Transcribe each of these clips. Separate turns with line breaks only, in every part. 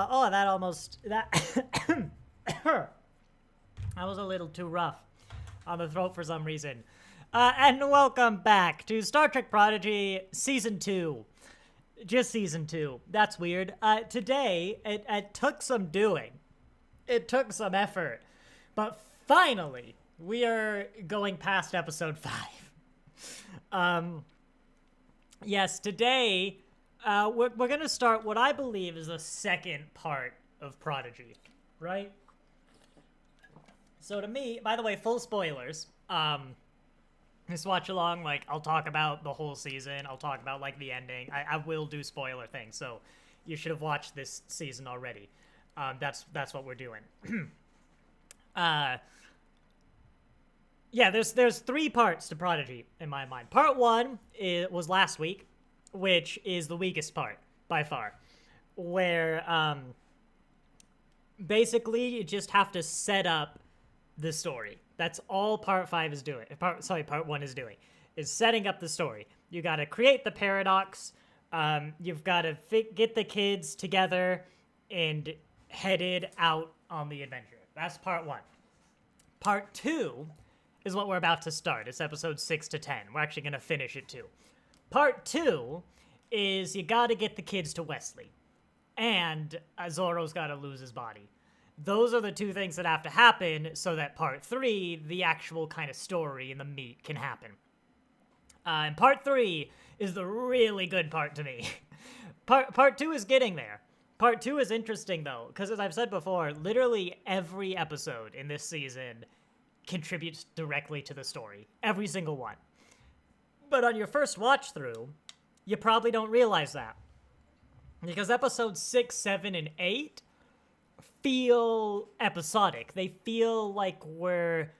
That was a little too rough on the throat for some reason. And welcome back to Star Trek Prodigy Season 2. Just Season 2. That's weird. Today, it took some doing. It took some effort. But finally, we are going past Episode 5. Yes, today, we're going to start what I believe is the second part of Prodigy, right? So to me, by the way, full spoilers. Just watch along, like, I'll talk about the whole season. I'll talk about, like, the ending. I will do spoiler things, so you should have watched this season already. That's what we're doing. Yeah, there's three parts to Prodigy, in my mind. Part one was last week, which is the weakest part, by far. Where, basically, you just have to set up the story. That's all part 5 is doing. Part 1 is doing. Is setting up the story. You gotta create the paradox. You've gotta get the kids together and headed out on the adventure. That's part 1. Part 2 is what we're about to start. It's episodes 6 to 10. We're actually gonna finish it too. Part 2 is you gotta get the kids to Wesley. And Zorro's gotta lose his body. Those are the two things that have to happen so that part 3, the actual kind of story and the meat, can happen. And part 3 is the really good part to me. Part 2 is getting there. Part 2 is interesting, though, because as I've said before, literally every episode in this season contributes directly to the story. Every single one. But on your first watch through, you probably don't realize that. Because episodes 6, 7, and 8 feel episodic. They feel like we've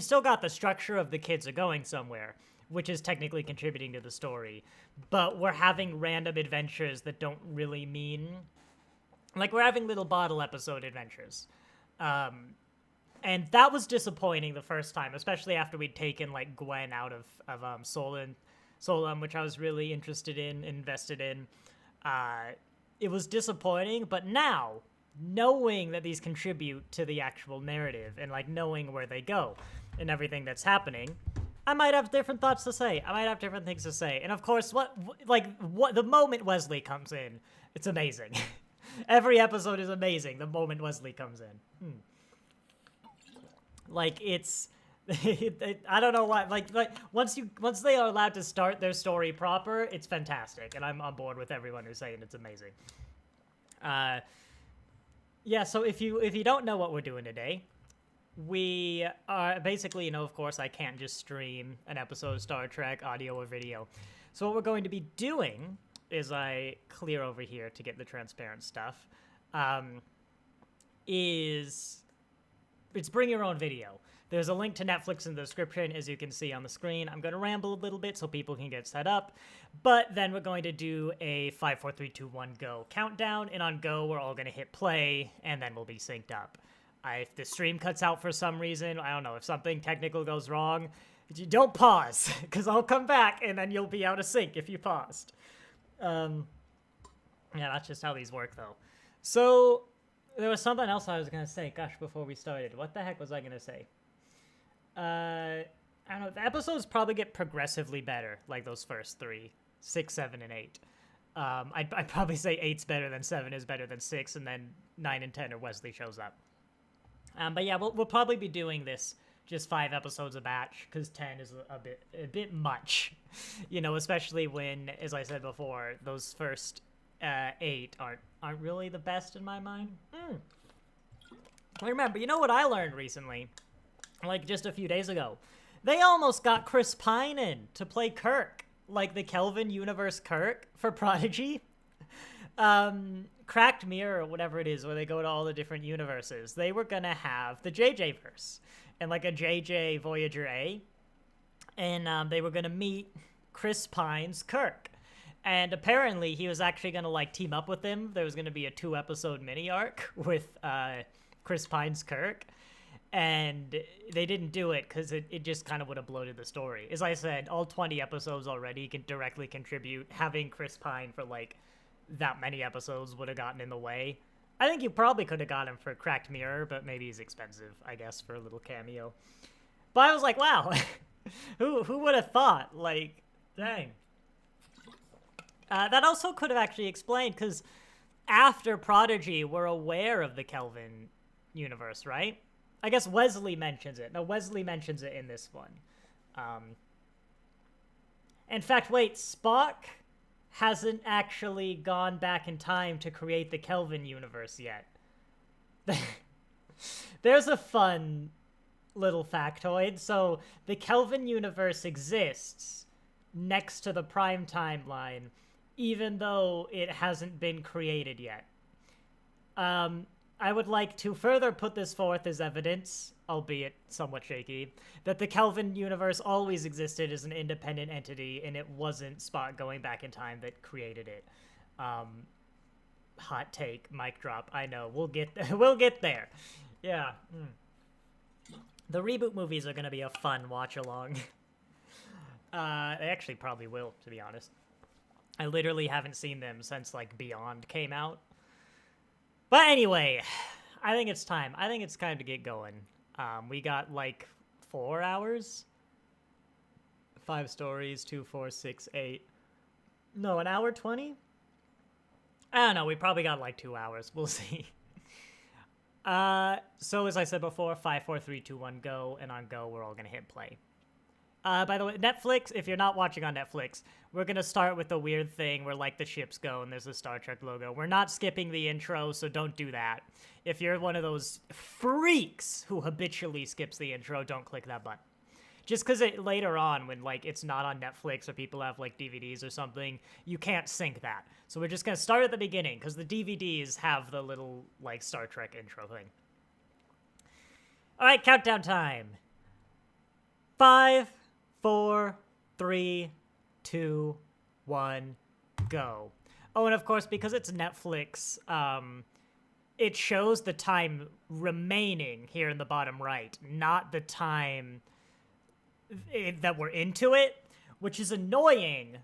still got the structure of the kids are going somewhere, which is technically contributing to the story, but we're having random adventures that don't really mean, like, we're having little bottle episode adventures. And that was disappointing the first time, especially after we'd taken, like, Gwen out of Solon, which I was really invested in. It was disappointing, but now, knowing that these contribute to the actual narrative and, like, knowing where they go and everything that's happening, I might have different thoughts to say. I might have different things to say. And of course, the moment Wesley comes in, it's amazing. Every episode is amazing the moment Wesley comes in. Like, it's I don't know why. Like once they are allowed to start their story proper, it's fantastic, and I'm on board with everyone who's saying it's amazing. Yeah. So if you don't know what we're doing today, we are basically, of course, I can't just stream an episode of Star Trek, audio or video. So what we're going to be doing is I clear over here to get the transparent stuff. It's bring your own video. There's a link to Netflix in the description, as you can see on the screen. I'm going to ramble a little bit so people can get set up, but then we're going to do a 5, 4, 3, 2, 1, go countdown, and on go, we're all going to hit play, and then we'll be synced up. If the stream cuts out for some reason, I don't know, if something technical goes wrong, you don't pause, because I'll come back, and then you'll be out of sync if you paused. Yeah, that's just how these work, though. So, there was something else I was going to say, gosh, before we started. What the heck was I going to say? I don't know, the episodes probably get progressively better, like those first 3, 6, 7, and 8. I'd probably say 8's better than 7 is better than 6, and then 9 and 10 are Wesley shows up. But yeah, we'll probably be doing this just 5 episodes a batch, because 10 is a bit much, especially when, as I said before, those first 8 aren't really the best in my mind. I remember, what I learned recently? Like, just a few days ago. They almost got Chris Pine in to play Kirk. Like, the Kelvin Universe Kirk for Prodigy. Cracked Mirror, or whatever it is, where they go to all the different universes. They were gonna have the JJ-verse. And, like, a JJ Voyager A. And they were gonna meet Chris Pine's Kirk. And apparently, he was actually gonna, like, team up with him. There was gonna be a 2-episode mini-arc with Chris Pine's Kirk. And they didn't do it because it just kind of would have bloated the story. As I said, all 20 episodes already can directly contribute. Having Chris Pine for, like, that many episodes would have gotten in the way. I think you probably could have got him for Cracked Mirror, but maybe he's expensive, I guess, for a little cameo. But I was like, wow, who would have thought? Like, dang. That also could have actually explained, because after Prodigy, we're aware of the Kelvin universe, right? I guess Wesley mentions it. No, Wesley mentions it in this one. In fact, wait, Spock hasn't actually gone back in time to create the Kelvin universe yet. There's a fun little factoid. So the Kelvin universe exists next to the Prime timeline, even though it hasn't been created yet. I would like to further put this forth as evidence, albeit somewhat shaky, that the Kelvin universe always existed as an independent entity, and it wasn't Spock going back in time that created it. Hot take, mic drop. I know, we'll get there. Yeah. The reboot movies are gonna be a fun watch along. They actually probably will, to be honest. I literally haven't seen them since like Beyond came out. But anyway, I think it's time. I think it's time to get going. We got like 4 hours. 5 stories, 2, 4, 6, 8. No, an hour 20? I don't know. We probably got like 2 hours. We'll see. So as I said before, 5, 4, 3, 2, 1, go. And on go, we're all going to hit play. By the way, Netflix, if you're not watching on Netflix, we're going to start with the weird thing where, like, the ships go and there's a Star Trek logo. We're not skipping the intro, so don't do that. If you're one of those freaks who habitually skips the intro, don't click that button. Just because later on, when, like, it's not on Netflix or people have, like, DVDs or something, you can't sync that. So we're just going to start at the beginning, because the DVDs have the little, like, Star Trek intro thing. All right, countdown time. 5, 4, 3, 2, 1, go. Oh, and of course, because it's Netflix, it shows the time remaining here in the bottom right, not the time that we're into it, which is annoying,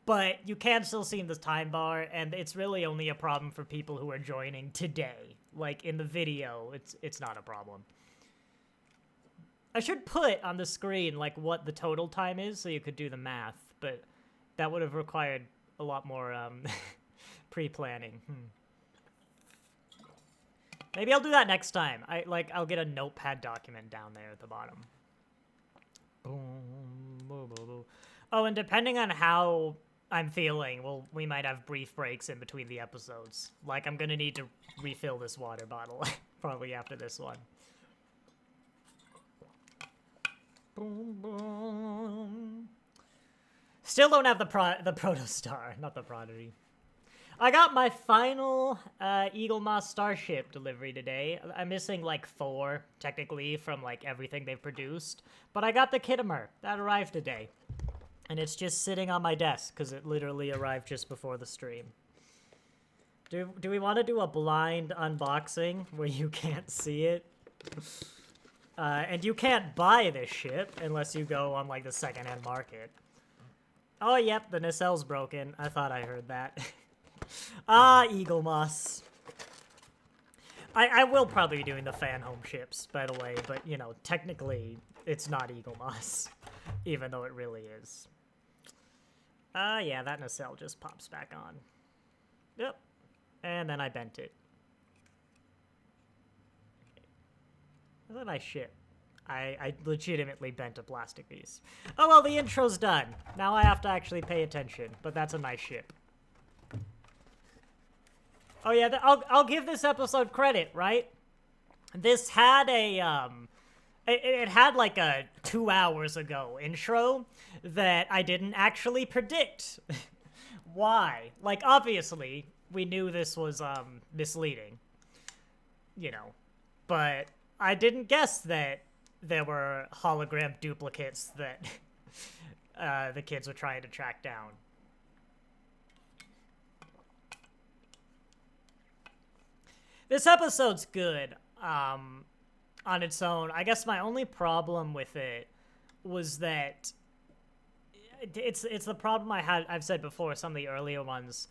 but you can still see the time bar, and it's really only a problem for people who are joining today. Like, in the video, it's not a problem. I should put on the screen, like, what the total time is so you could do the math, but that would have required a lot more pre-planning. Maybe I'll do that next time. I'll get a notepad document down there at the bottom. Boom, boom, boom, boom. Oh, and depending on how I'm feeling, we might have brief breaks in between the episodes. Like, I'm gonna need to refill this water bottle probably after this one. Boom, boom. Still don't have the Protostar, not the Prodigy. I got my final Eagle Moss Starship delivery today. I'm missing like 4, technically, from like everything they've produced. But I got the Kittimer. That arrived today. And it's just sitting on my desk, because it literally arrived just before the stream. Do we want to do a blind unboxing where you can't see it? And you can't buy this ship unless you go on, like, the secondhand market. Oh, yep, the nacelle's broken. I thought I heard that. Eagle Moss. I will probably be doing the fan home ships, by the way, but, you know, technically, it's not Eagle Moss, even though it really is. Yeah, that nacelle just pops back on. Yep. And then I bent it. That's a nice ship. I legitimately bent a plastic piece. Oh, well, the intro's done. Now I have to actually pay attention, but that's a nice ship. Oh, yeah, I'll give this episode credit, right? This had a, it had like a 2 hours ago intro that I didn't actually predict. Why? Like, obviously, we knew this was, misleading. You know, but I didn't guess that there were hologram duplicates that the kids were trying to track down. This episode's good on its own. I guess my only problem with it was that it's the problem I've said before, some of the earlier ones.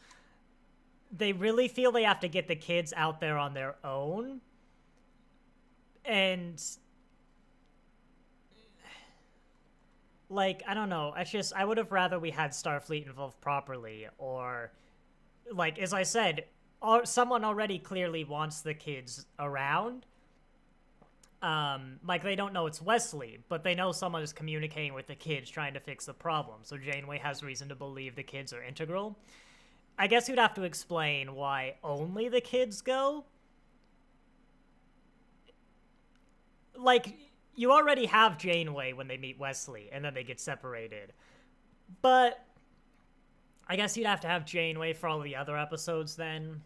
they really feel they have to get the kids out there on their own. And like, I don't know. I would have rather we had Starfleet involved properly, or like, as I said, someone already clearly wants the kids around. Like, they don't know it's Wesley, but they know someone is communicating with the kids trying to fix the problem, so Janeway has reason to believe the kids are integral. I guess you'd have to explain why only the kids go. Like, you already have Janeway when they meet Wesley, and then they get separated. But I guess you'd have to have Janeway for all the other episodes then.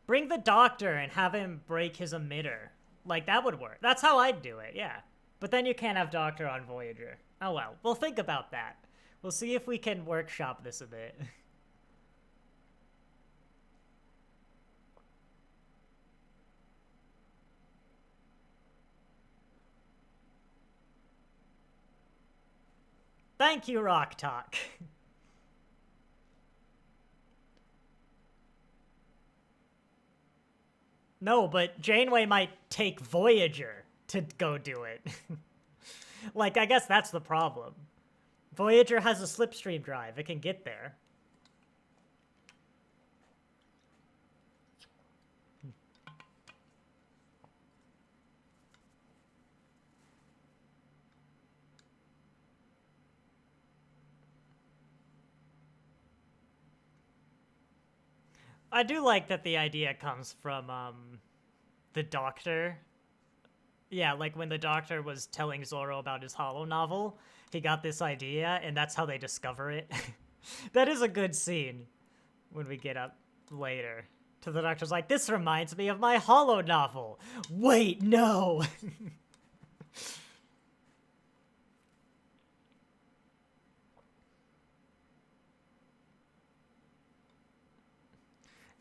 Bring the Doctor and have him break his emitter. Like, that would work. That's how I'd do it, yeah. But then you can't have Doctor on Voyager. Oh well, we'll think about that. We'll see if we can workshop this a bit. Thank you, Rok-Tahk. No, but Janeway might take Voyager to go do it. Like, I guess that's the problem. Voyager has a slipstream drive. It can get there. I do like that the idea comes from, the Doctor. Yeah, like when the Doctor was telling Zorro about his holo novel, he got this idea, and that's how they discover it. That is a good scene when we get up later. To the Doctor's like, this reminds me of my holo novel. Wait, no!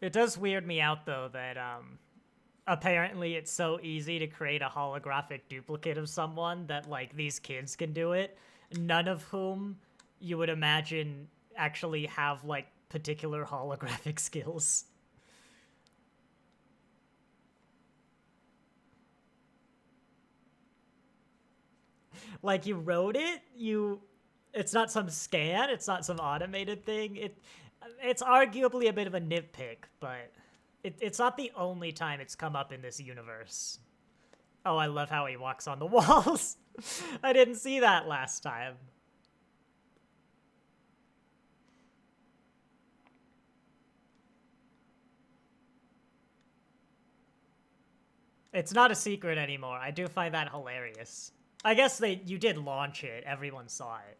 It does weird me out, though, that, apparently it's so easy to create a holographic duplicate of someone that, like, these kids can do it, none of whom you would imagine actually have, like, particular holographic skills. Like, you wrote it, it's not some scan, it's not some automated thing, it's arguably a bit of a nitpick, but it's not the only time it's come up in this universe. Oh, I love how he walks on the walls. I didn't see that last time. It's not a secret anymore. I do find that hilarious. I guess you did launch it. Everyone saw it.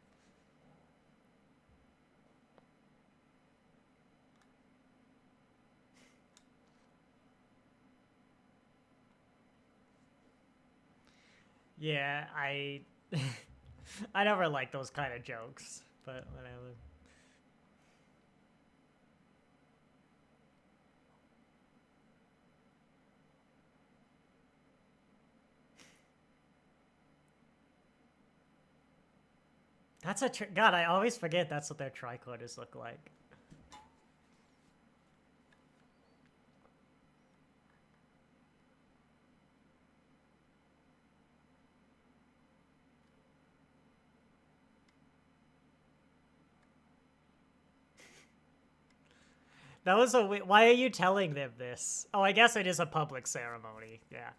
Yeah, I never liked those kind of jokes, but whatever. That's God, I always forget that's what their tricorders look like. That was why are you telling them this? Oh, I guess it is a public ceremony. Yeah.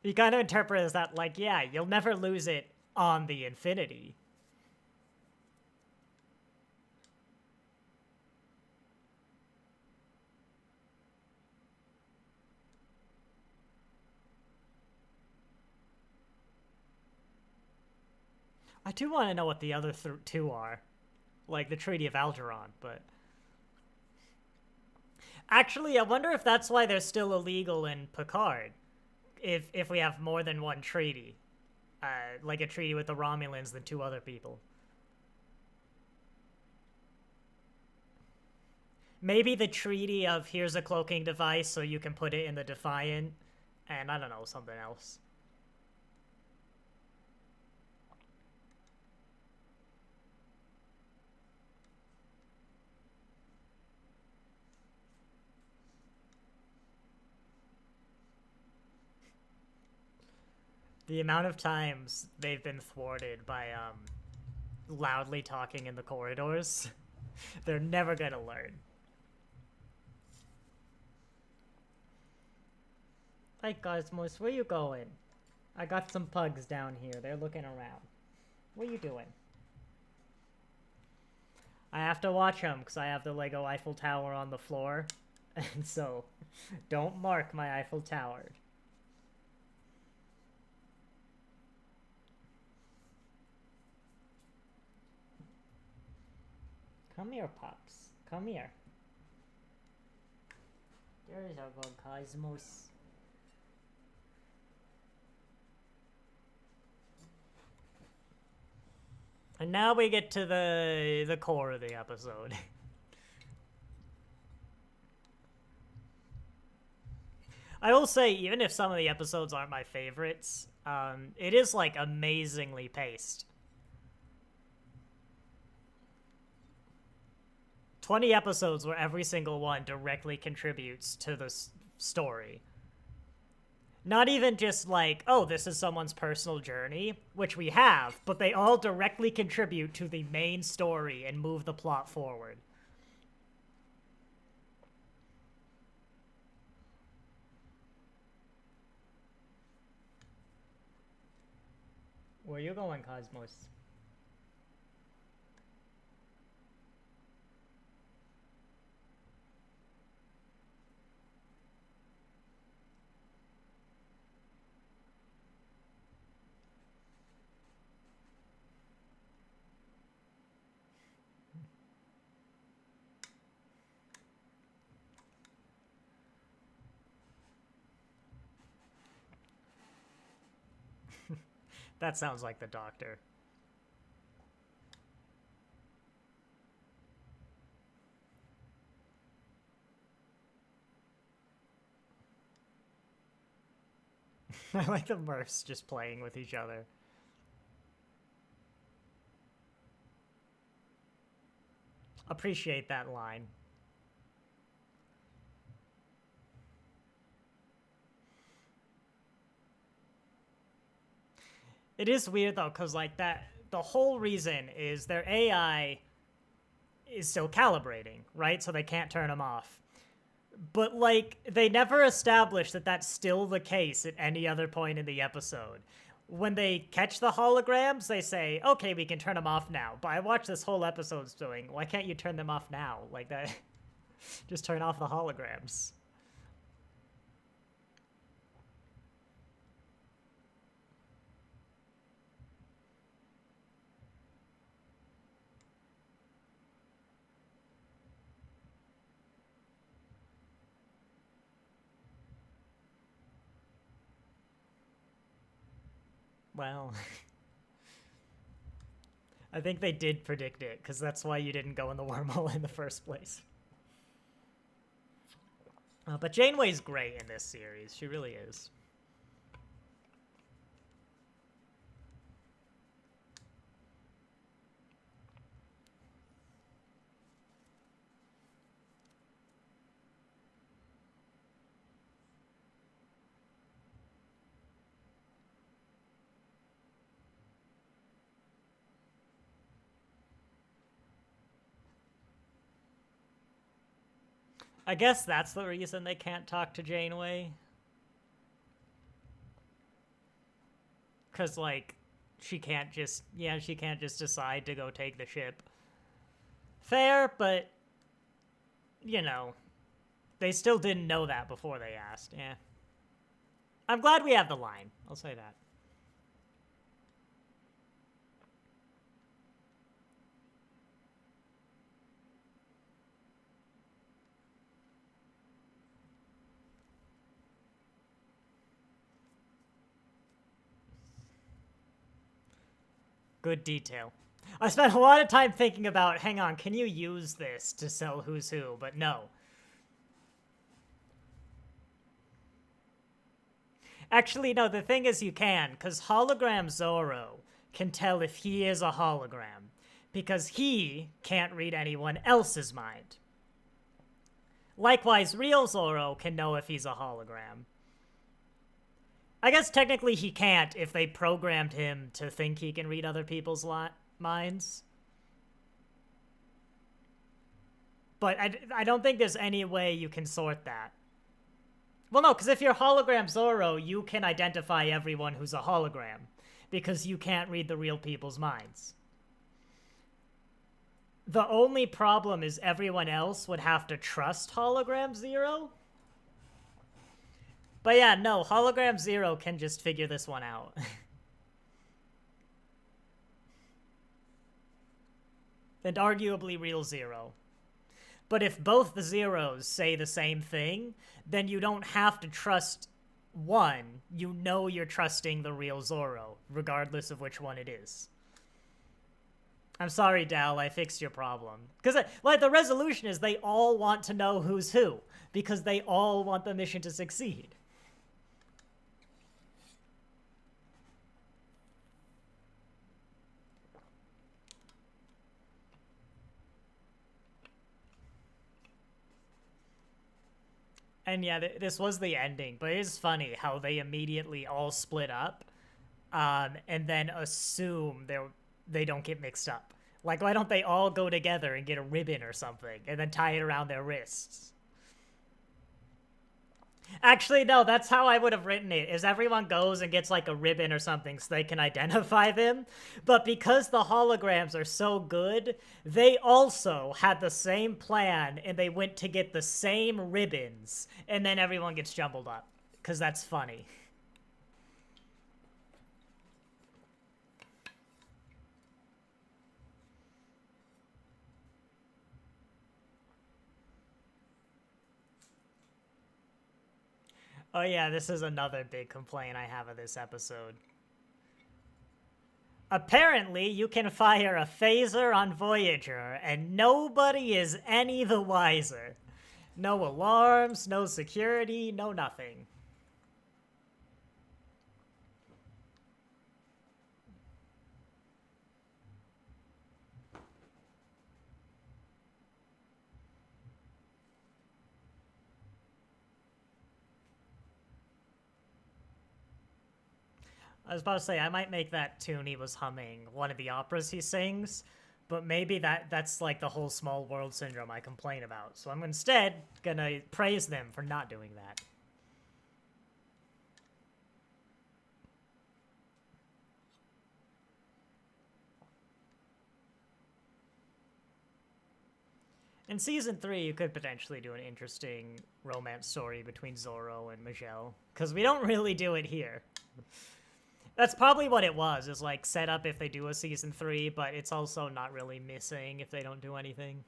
You kind of interpret it as that, like, yeah, you'll never lose it on the Infinity. I do want to know what the other two are. Like the Treaty of Alderaan, but... Actually, I wonder if that's why they're still illegal in Picard. If we have more than one treaty. Like a treaty with the Romulans than two other people. Maybe the treaty of here's a cloaking device so you can put it in the Defiant, and I don't know, something else. The amount of times they've been thwarted by loudly talking in the corridors, they're never gonna learn. Hey Cosmos, where you going? I got some pugs down here. They're looking around. What are you doing? I have to watch them because I have the Lego Eiffel Tower on the floor. And so, don't mark my Eiffel Tower. Come here, pups. Come here. There's our good Cosmos. And now we get to the core of the episode. I will say, even if some of the episodes aren't my favorites, it is, like, amazingly paced. 20 episodes where every single one directly contributes to the story. Not even just like, oh, this is someone's personal journey, which we have, but they all directly contribute to the main story and move the plot forward. Where you going, Cosmos? That sounds like the Doctor. I like the Murphs just playing with each other. Appreciate that line. It is weird though, because like that, the whole reason is their AI is still calibrating, right? So they can't turn them off. But like, they never establish that that's still the case at any other point in the episode. When they catch the holograms, they say, okay, we can turn them off now. But I watched this whole episode's doing, why can't you turn them off now? Like that, just turn off the holograms. Well, I think they did predict it, because that's why you didn't go in the wormhole in the first place. But Janeway's great in this series. She really is. I guess that's the reason they can't talk to Janeway. Because, like, she can't just decide to go take the ship. Fair, but, you know, they still didn't know that before they asked. Yeah. I'm glad we have the line. I'll say that. Good detail. I spent a lot of time thinking about, hang on, can you use this to sell Who's Who? But no. Actually, no, the thing is you can, because hologram Zorro can tell if he is a hologram, because he can't read anyone else's mind. Likewise, real Zorro can know if he's a hologram. I guess technically he can't if they programmed him to think he can read other people's minds. But I don't think there's any way you can sort that. Well, no, because if you're hologram Zoro, you can identify everyone who's a hologram, because you can't read the real people's minds. The only problem is everyone else would have to trust hologram Zero. But yeah, no, hologram Zero can just figure this one out. And arguably real Zero. But if both the Zeros say the same thing, then you don't have to trust one. You know you're trusting the real Zoro, regardless of which one it is. I'm sorry, Dal, I fixed your problem. Because, like, the resolution is they all want to know who's who, because they all want the mission to succeed. And yeah, this was the ending, but it is funny how they immediately all split up, and then assume they don't get mixed up. Like, why don't they all go together and get a ribbon or something, and then tie it around their wrists? Actually, no, that's how I would have written it, is everyone goes and gets, like, a ribbon or something so they can identify them. But because the holograms are so good, they also had the same plan, and they went to get the same ribbons, and then everyone gets jumbled up. Because that's funny. Oh yeah, this is another big complaint I have of this episode. Apparently, you can fire a phaser on Voyager, and nobody is any the wiser. No alarms, no security, no nothing. I was about to say, I might make that tune he was humming one of the operas he sings, but maybe that's like the whole small world syndrome I complain about. So I'm instead gonna praise them for not doing that. In Season 3, you could potentially do an interesting romance story between Zoro and Maj'el, because we don't really do it here. That's probably what it was, is like set up if they do a Season 3, but it's also not really missing if they don't do anything.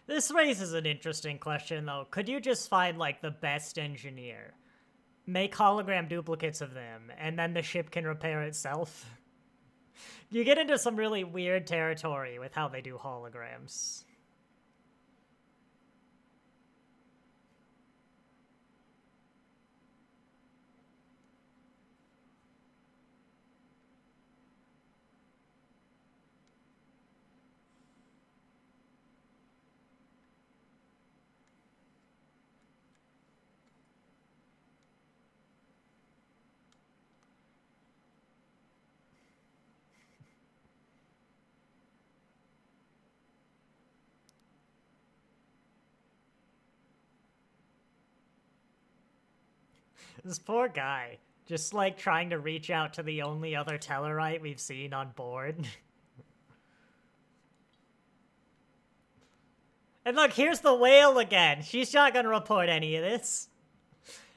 This raises an interesting question, though. Could you just find, like, the best engineer, make hologram duplicates of them, and then the ship can repair itself? You get into some really weird territory with how they do holograms. This poor guy, just like trying to reach out to the only other Tellarite we've seen on board. And look, here's the whale again. She's not gonna report any of this.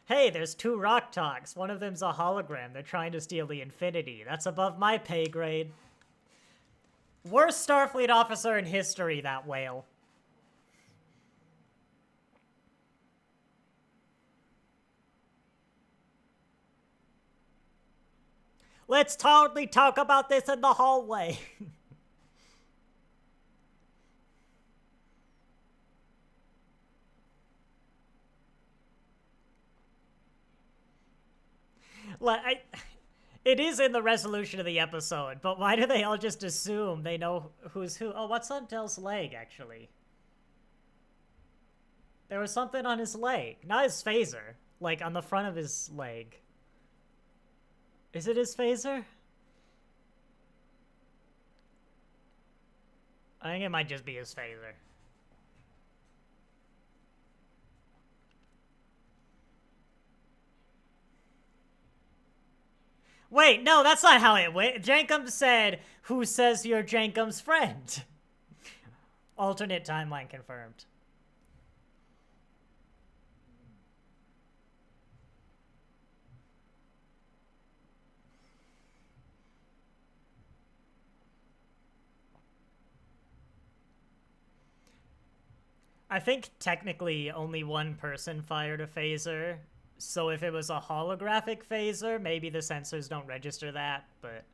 Hey, there's 2 Rok-Tahks. One of them's a hologram. They're trying to steal the Infinity. That's above my pay grade. Worst Starfleet officer in history, that whale. Let's totally talk about this in the hallway. It is in the resolution of the episode, but why do they all just assume they know who's who? Oh, what's on Del's leg, actually? There was something on his leg. Not his phaser. Like, on the front of his leg. Is it his phaser? I think it might just be his phaser. Wait, no, that's not how it went. Jankum said, "Who says you're Jankum's friend?" Alternate timeline confirmed. I think technically only one person fired a phaser, so if it was a holographic phaser, maybe the sensors don't register that, but...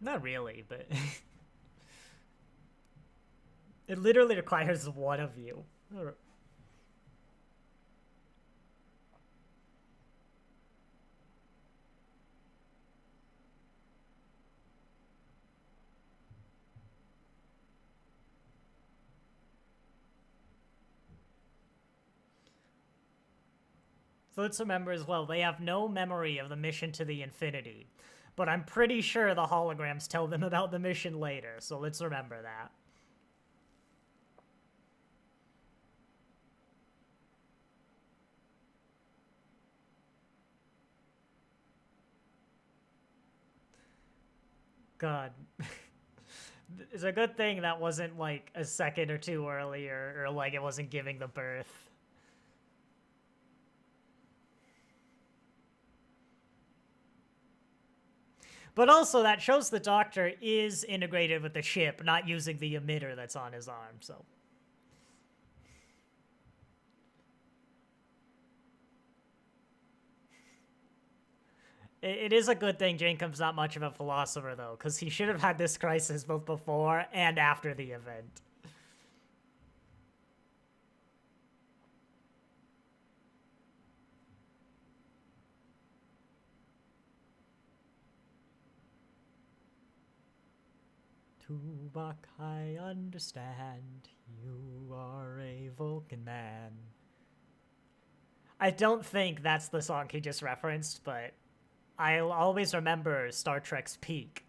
Not really, but... It literally requires one of you. So let's remember as well, they have no memory of the mission to the Infinity. But I'm pretty sure the holograms tell them about the mission later, so let's remember that. God. It's a good thing that wasn't like a second or two earlier, or like it wasn't giving the birth. But also, that shows the Doctor is integrated with the ship, not using the emitter that's on his arm, so... It is a good thing Jankum's not much of a philosopher, though, because he should have had this crisis both before and after the event. Tuvok, I understand. You are a Vulcan man. I don't think that's the song he just referenced, but I'll always remember Star Trek's Peak.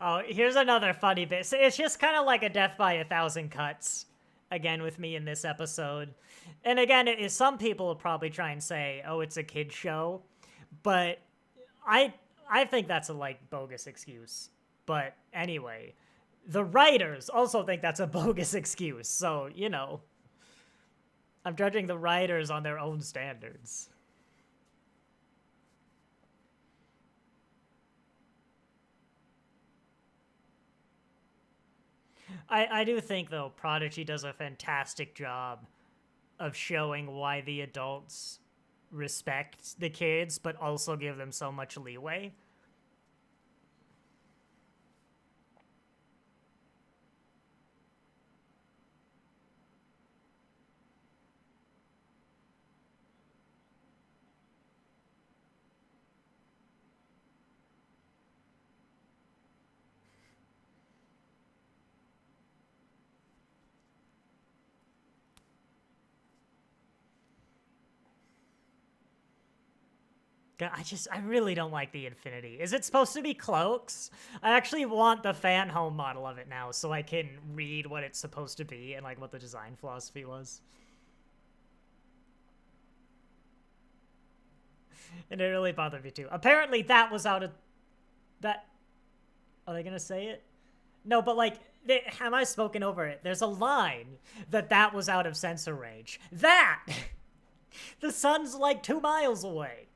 Oh, here's another funny bit. So it's just kind of like a death by 1,000 cuts, again, with me in this episode. And again, some people will probably try and say, oh, it's a kid's show. But I think that's a, like, bogus excuse. But anyway, the writers also think that's a bogus excuse. So, you know, I'm judging the writers on their own standards. I do think, though, Prodigy does a fantastic job of showing why the adults respect the kids, but also give them so much leeway. I really don't like the Infinity. Is it supposed to be cloaks? I actually want the fan home model of it now so I can read what it's supposed to be and like what the design philosophy was. And it really bothered me too. Apparently that was out of... That... Are they gonna say it? No, but like, am I spoken over it? There's a line that was out of censor range. That! The sun's like 2 miles away.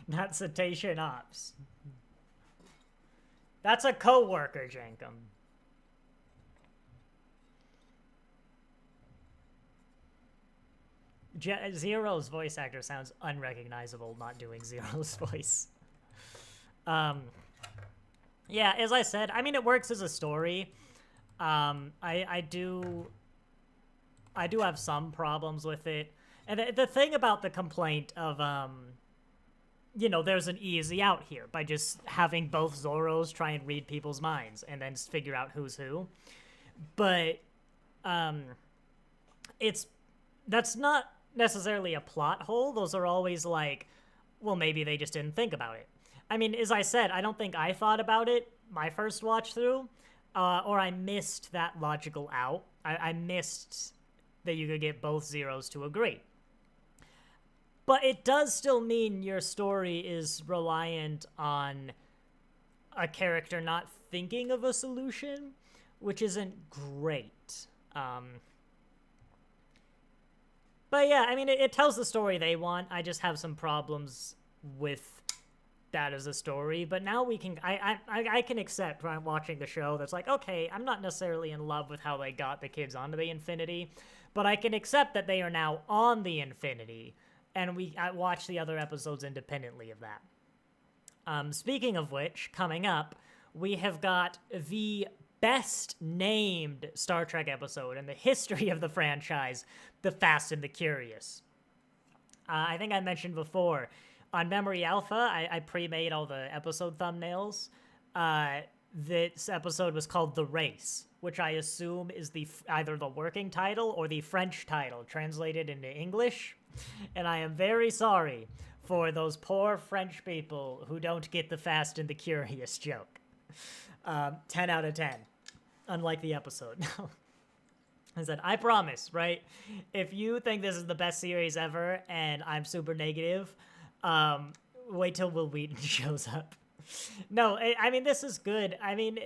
Not cetacean ops. That's a co-worker, Jankum. Zero's voice actor sounds unrecognizable not doing Zero's voice. Yeah, as I said, I mean, it works as a story. I do have some problems with it. And the thing about the complaint of, you know, there's an easy out here by just having both Zoros try and read people's minds and then figure out who's who. But, that's not necessarily a plot hole. Those are always like, well, maybe they just didn't think about it. I mean, as I said, I don't think I thought about it my first watch through, or I missed that logical out. I missed that you could get both Zeros to agree. But it does still mean your story is reliant on a character not thinking of a solution, which isn't great. But yeah, I mean, it tells the story they want. I just have some problems with that as a story. But now we can, I can accept when I'm watching the show that's like, okay, I'm not necessarily in love with how they got the kids onto the Infinity, but I can accept that they are now on the Infinity, and I watch the other episodes independently of that. Speaking of which, coming up, we have got the best named Star Trek episode in the history of the franchise, The Fast and the Curious. I think I mentioned before, on Memory Alpha, I pre-made all the episode thumbnails. This episode was called The Race, which I assume is either the working title or the French title translated into English. And I am very sorry for those poor French people who don't get the Fast and the Curious joke. 10 out of 10. Unlike the episode. I said, I promise, right? If you think this is the best series ever and I'm super negative, wait till Will Wheaton shows up. No, I mean, this is good. I mean,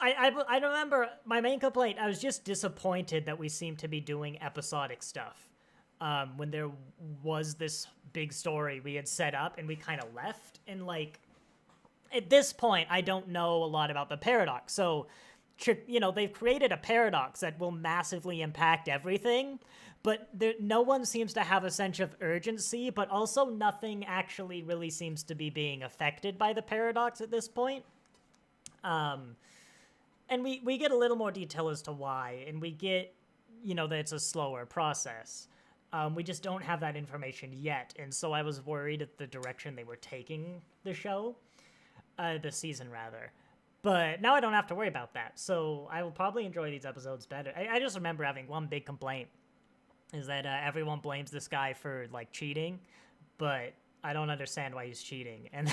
I remember my main complaint, I was just disappointed that we seemed to be doing episodic stuff. When there was this big story we had set up and we kind of left. And like, at this point, I don't know a lot about the paradox. So, you know, they've created a paradox that will massively impact everything, but no one seems to have a sense of urgency, but also nothing actually really seems to be being affected by the paradox at this point. And we get a little more detail as to why, and we get, you know, that it's a slower process. We just don't have that information yet, and so I was worried at the direction they were taking the show, the season rather. But now I don't have to worry about that, so I will probably enjoy these episodes better. I just remember having one big complaint, is that everyone blames this guy for, like, cheating, but I don't understand why he's cheating, and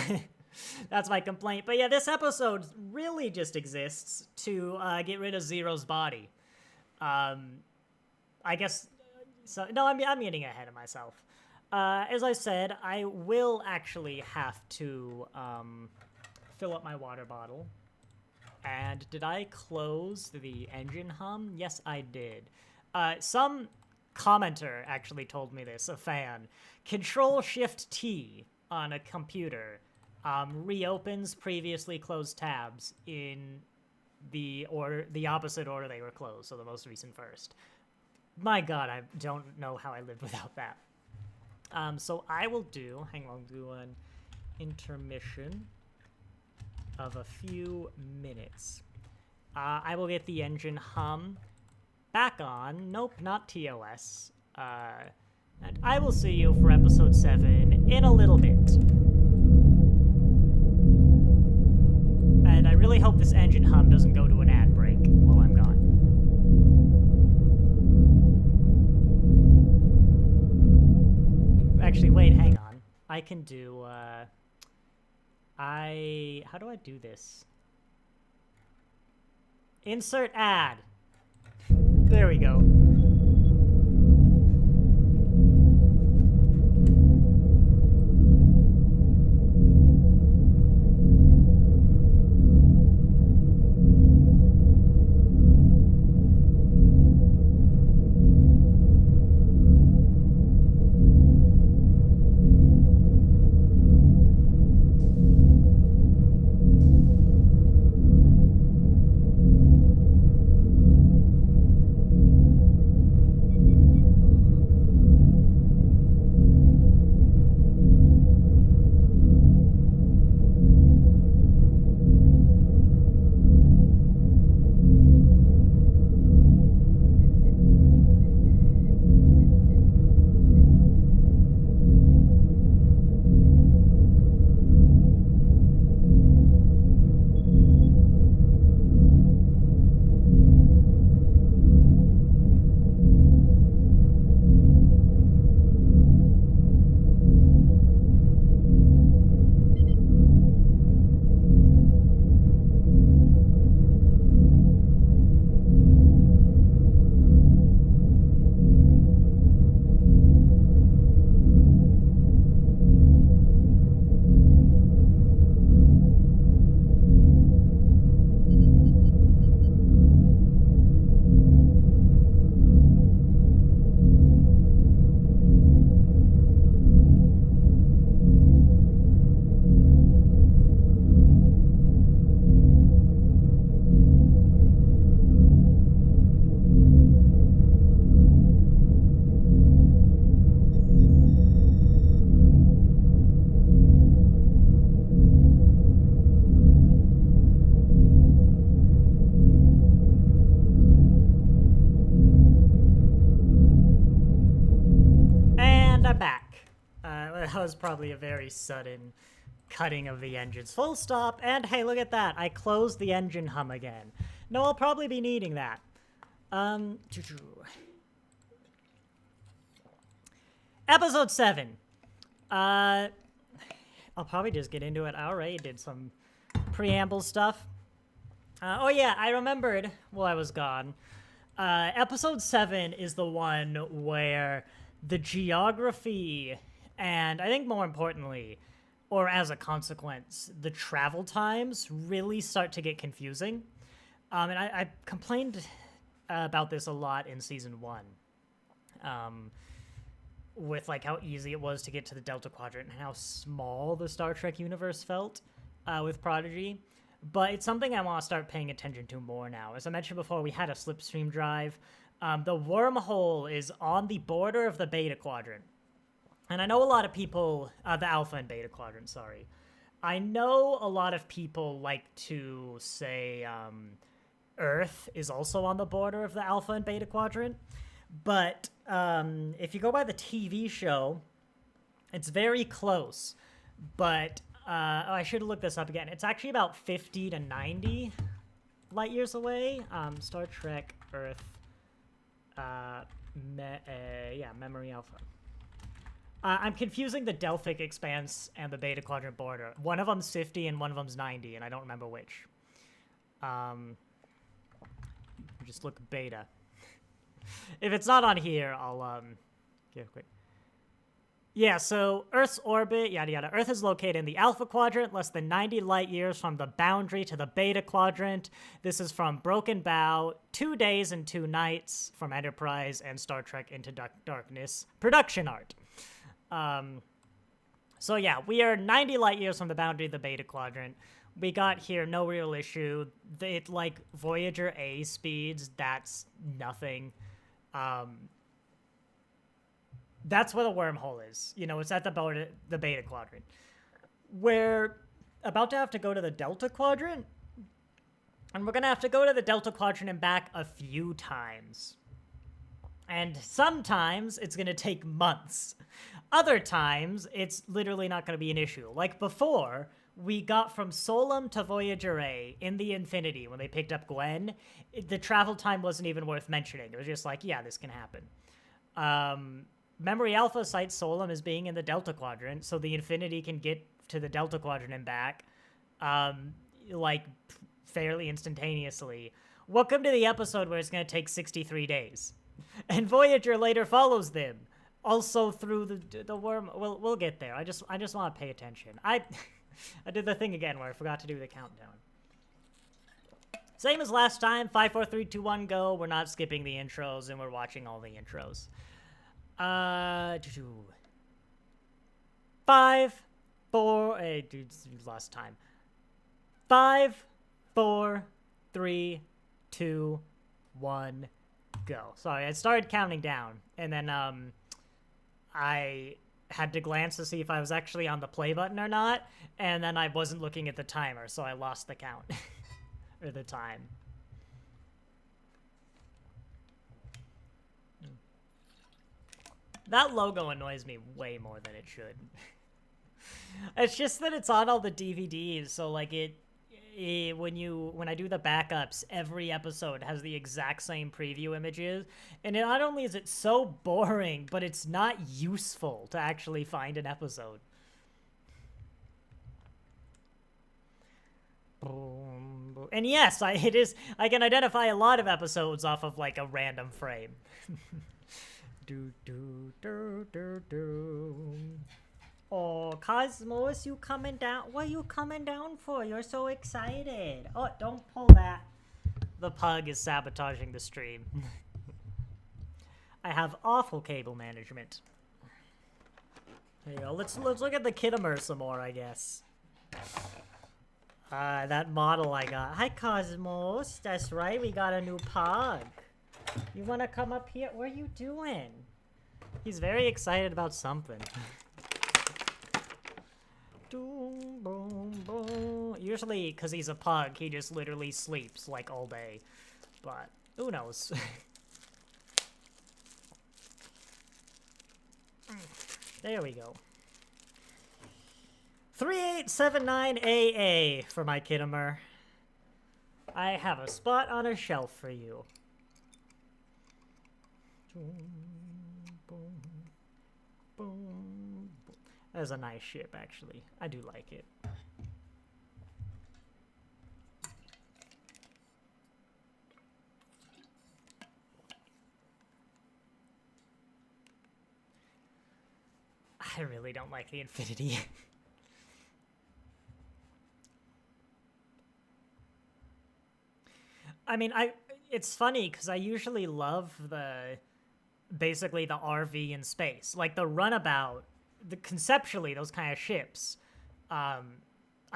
that's my complaint. But yeah, this episode really just exists to get rid of Zero's body. I guess... So, no, I'm getting ahead of myself. As I said, I will actually have to fill up my water bottle. And did I close the engine hum? Yes, I did. Some commenter actually told me this, a fan. Control-Shift-T on a computer reopens previously closed tabs in the opposite order they were closed, so the most recent first. My God, I don't know how I lived without that. So I will do, hang on, do an intermission of a few minutes. I will get the engine hum back on. Nope, not TOS. And I will see you for episode 7 in a little bit. And I really hope this engine hum doesn't go to an ad break while I'm gone. Actually, wait, hang on. I can do, How do I do this? Insert ad. There we go. That was probably a very sudden cutting of the engines. Full stop, and hey, look at that. I closed the engine hum again. No, I'll probably be needing that. Episode 7. I'll probably just get into it. I already did some preamble stuff. Oh yeah, I remembered while I was gone. Episode 7 is the one where the geography, and I think more importantly, or as a consequence, the travel times really start to get confusing. And I complained about this a lot in season 1. With like how easy it was to get to the Delta Quadrant and how small the Star Trek universe felt with Prodigy. But it's something I want to start paying attention to more now. As I mentioned before, we had a slipstream drive. The wormhole is on the border of the Beta Quadrant. And I know a lot of people, the Alpha and Beta Quadrant, sorry. I know a lot of people like to say Earth is also on the border of the Alpha and Beta Quadrant. But if you go by the TV show, it's very close. But I should have looked this up again. It's actually about 50 to 90 light years away. Star Trek Earth, Memory Alpha. I'm confusing the Delphic Expanse and the Beta Quadrant border. One of them's 50 and one of them's 90, and I don't remember which. Just look Beta. If it's not on here, I'll give a quick. Yeah, so Earth's orbit, yada yada. Earth is located in the Alpha Quadrant, less than 90 light years from the boundary to the Beta Quadrant. This is from Broken Bow, 2 days and 2 nights from Enterprise and Star Trek Into Darkness production art. So yeah, we are 90 light years from the boundary of the Beta Quadrant. We got here, no real issue. It like Voyager A speeds, that's nothing. That's where the wormhole is. You know, it's at the Beta Quadrant. We're about to have to go to the Delta Quadrant. And we're going to have to go to the Delta Quadrant and back a few times. And sometimes it's going to take months. Other times, it's literally not going to be an issue. Like before, we got from Solum to Voyager A in the Infinity when they picked up Gwen. The travel time wasn't even worth mentioning. It was just like, yeah, this can happen. Memory Alpha cites Solum as being in the Delta Quadrant, so the Infinity can get to the Delta Quadrant and back, like fairly instantaneously. Welcome to the episode where it's going to take 63 days. And Voyager later follows them. Also through the worm. We'll get there. I just want to pay attention. I did the thing again where I forgot to do the countdown. Same as last time. 5, 4, 3, 2, 1, go. We're not skipping the intros, and we're watching all the intros. 5, 4. Hey, dude, lost time. 5, 4, 3, 2, 1, go. Sorry, I started counting down, and then I had to glance to see if I was actually on the play button or not, and then I wasn't looking at the timer, so I lost the count. Or the time. That logo annoys me way more than it should. It's just that it's on all the DVDs, so like when I do the backups, every episode has the exact same preview images, and not only is it so boring, but it's not useful to actually find an episode. And yes, I can identify a lot of episodes off of like a random frame. Do do do do do. Oh, Cosmos, you coming down? What are you coming down for? You're so excited. Oh, don't pull that. The pug is sabotaging the stream. I have awful cable management. There you go. Let's look at the Kittimer some more, I guess. That model I got. Hi, Cosmos. That's right. We got a new pug. You want to come up here? What are you doing? He's very excited about something. Boom, boom, boom. Usually, because he's a pug, he just literally sleeps, like, all day. But, who knows? There we go. 3879AA for my Kittimer. I have a spot on a shelf for you. That is a nice ship, actually. I do like it. I really don't like the Infinity. I mean, it's funny because I usually love basically the RV in space. Like the runabout, conceptually, those kind of ships, I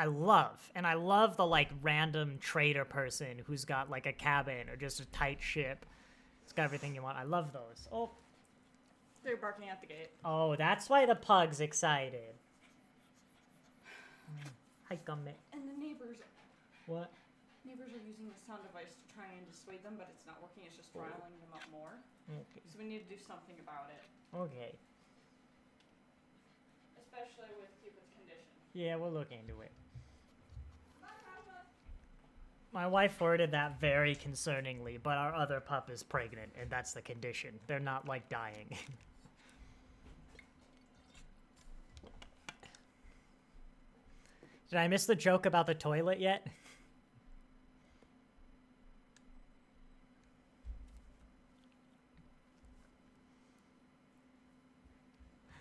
love. And I love the like random trader person who's got like a cabin or just a tight ship. It's got everything you want. I love those. Oh.
They're barking at the gate.
Oh, that's why the pug's excited. Hi, Gummit.
And the neighbors.
What?
Neighbors are using the sound device to try and dissuade them, but it's not working. It's just riling them up more.
Okay.
So we need to do something about it.
Okay.
Especially with Cupid's condition.
Yeah, we'll look into it. My wife worded that very concerningly, but our other pup is pregnant, and that's the condition. They're not, like, dying. Did I miss the joke about the toilet yet?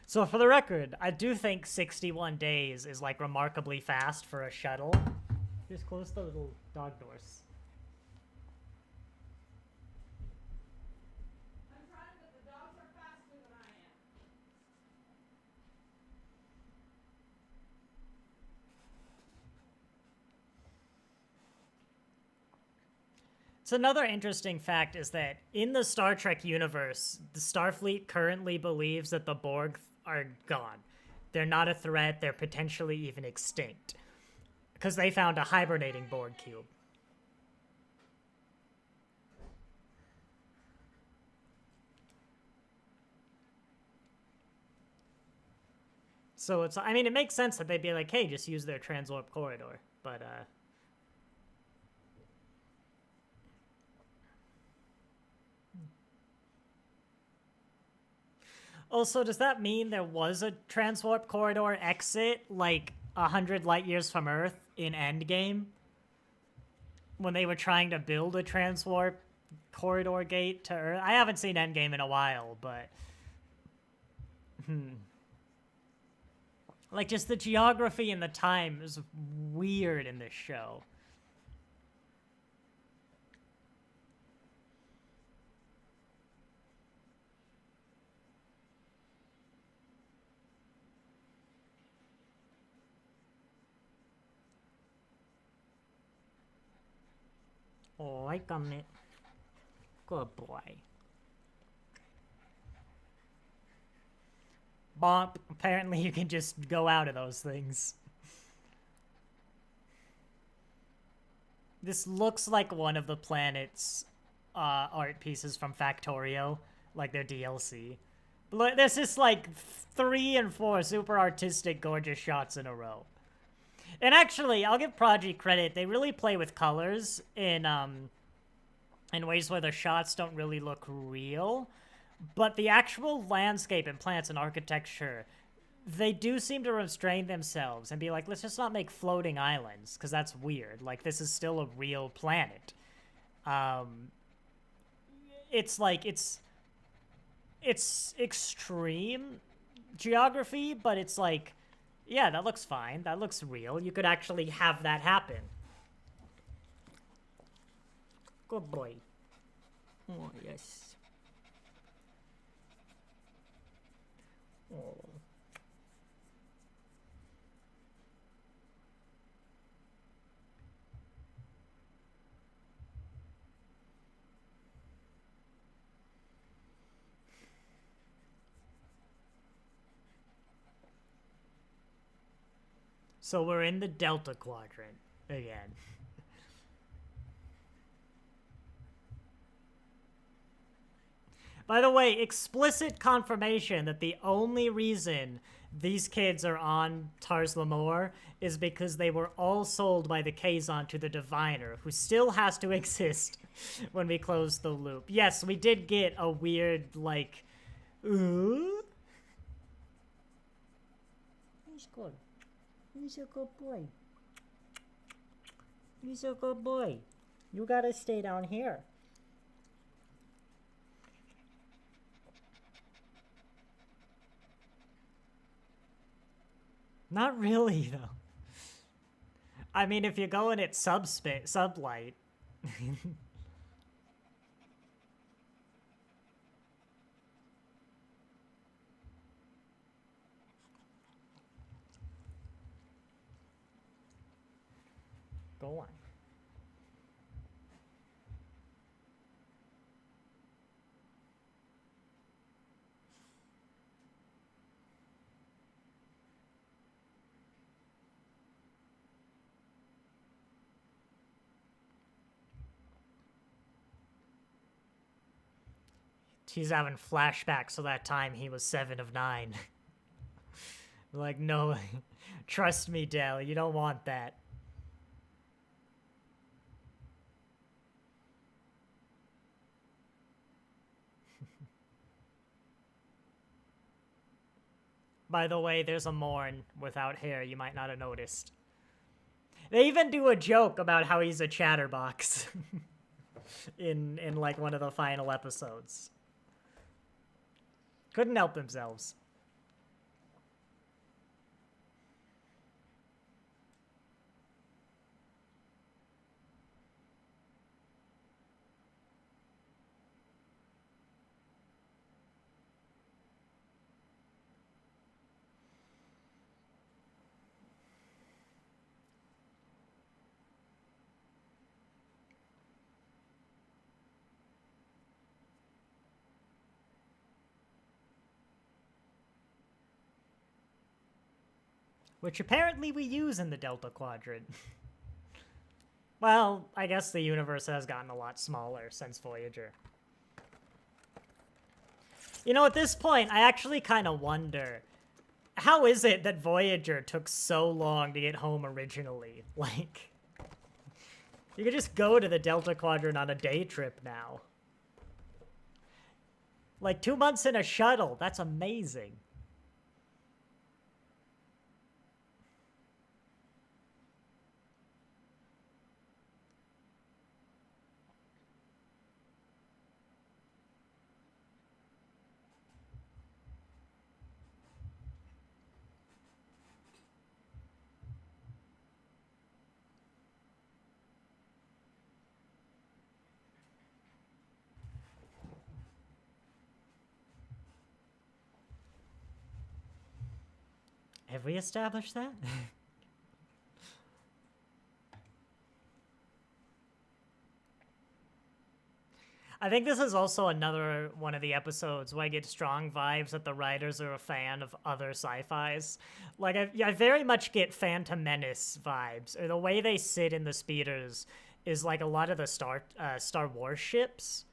So for the record, I do think 61 days is like remarkably fast for a shuttle. Just close the little dog doors.
I'm trying, but the dogs are faster than I am.
So another interesting fact is that in the Star Trek universe, the Starfleet currently believes that the Borg are gone. They're not a threat. They're potentially even extinct. Because they found a hibernating Borg cube. So it's, I mean, it makes sense that they'd be like, hey, just use their transwarp corridor. But, Also, does that mean there was a transwarp corridor exit, like, 100 light years from Earth in Endgame when they were trying to build a transwarp corridor gate to Earth. I haven't seen Endgame in a while, but like just the geography and the time is weird in this show. Oh, I got it. Good boy. Bonk. Apparently you can just go out of those things. This looks like one of the planet's art pieces from Factorio, like their DLC. But there's just like 3 and 4 super artistic, gorgeous shots in a row. And actually, I'll give Prodigy credit. They really play with colors in ways where the shots don't really look real. But the actual landscape and plants and architecture, they do seem to restrain themselves and be like, let's just not make floating islands, because that's weird. Like, this is still a real planet. It's like, it's extreme geography, but it's like, yeah, that looks fine. That looks real. You could actually have that happen. Good boy. Oh, yes. Oh. So we're in the Delta Quadrant again. By the way, explicit confirmation that the only reason these kids are on Tars Lamor is because they were all sold by the Kazon to the Diviner, who still has to exist when we close the loop. Yes, we did get a weird, like, ooh? He's good. He's a good boy. He's a good boy. You gotta stay down here. Not really, though. I mean, if you're going at sublight. Go on. He's having flashbacks to that time he was 7 of 9. Like, no, trust me, Dell, you don't want that. By the way, there's a Morn without hair you might not have noticed. They even do a joke about how he's a chatterbox in like one of the final episodes. Couldn't help themselves. Which apparently we use in the Delta Quadrant. Well, I guess the universe has gotten a lot smaller since Voyager. You know, at this point, I actually kind of wonder, how is it that Voyager took so long to get home originally? Like, you could just go to the Delta Quadrant on a day trip now. Like, 2 months in a shuttle, that's amazing. Have we established that? I think this is also another one of the episodes where I get strong vibes that the writers are a fan of other sci-fis. Like, I very much get Phantom Menace vibes, or the way they sit in the speeders is like a lot of the Star Wars ships.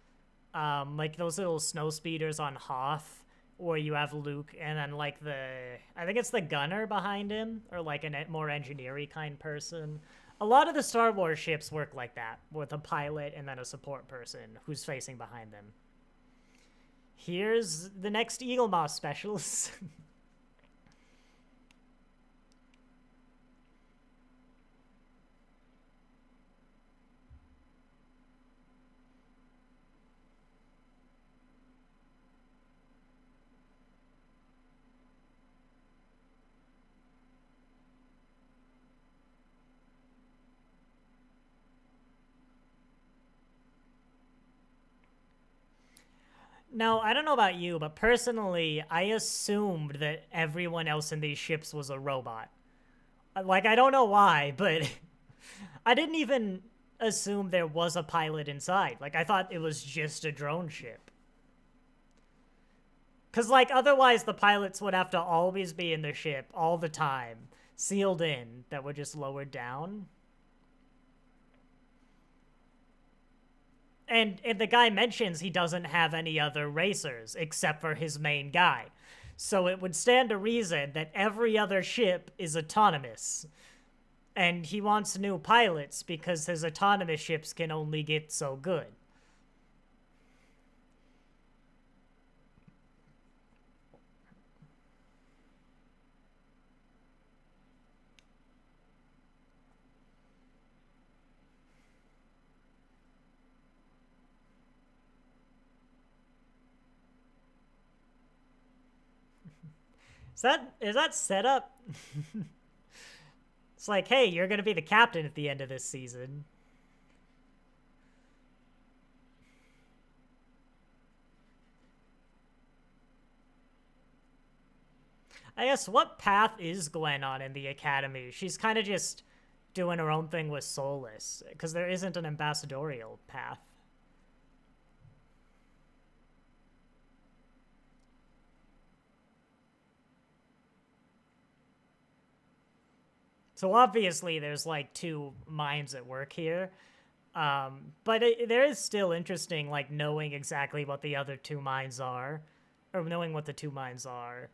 Like those little snow speeders on Hoth, where you have Luke and then like I think it's the gunner behind him, or like a more engineering kind person. A lot of the Star Wars ships work like that, with a pilot and then a support person who's facing behind them. Here's the next Eagle Moss specials. Now, I don't know about you, but personally, I assumed that everyone else in these ships was a robot. Like, I don't know why, but I didn't even assume there was a pilot inside. Like, I thought it was just a drone ship. Because, like, otherwise the pilots would have to always be in the ship all the time, sealed in, that were just lowered down. And the guy mentions he doesn't have any other racers except for his main guy. So it would stand to reason that every other ship is autonomous. And he wants new pilots because his autonomous ships can only get so good. Is that set up? It's like, hey, you're gonna be the captain at the end of this season. I guess, what path is Gwen on in the academy? She's kind of just doing her own thing with Solus, because there isn't an ambassadorial path. So obviously there's like two minds at work here. But there is still interesting, like, knowing exactly what the other two minds are, or knowing what the two minds are.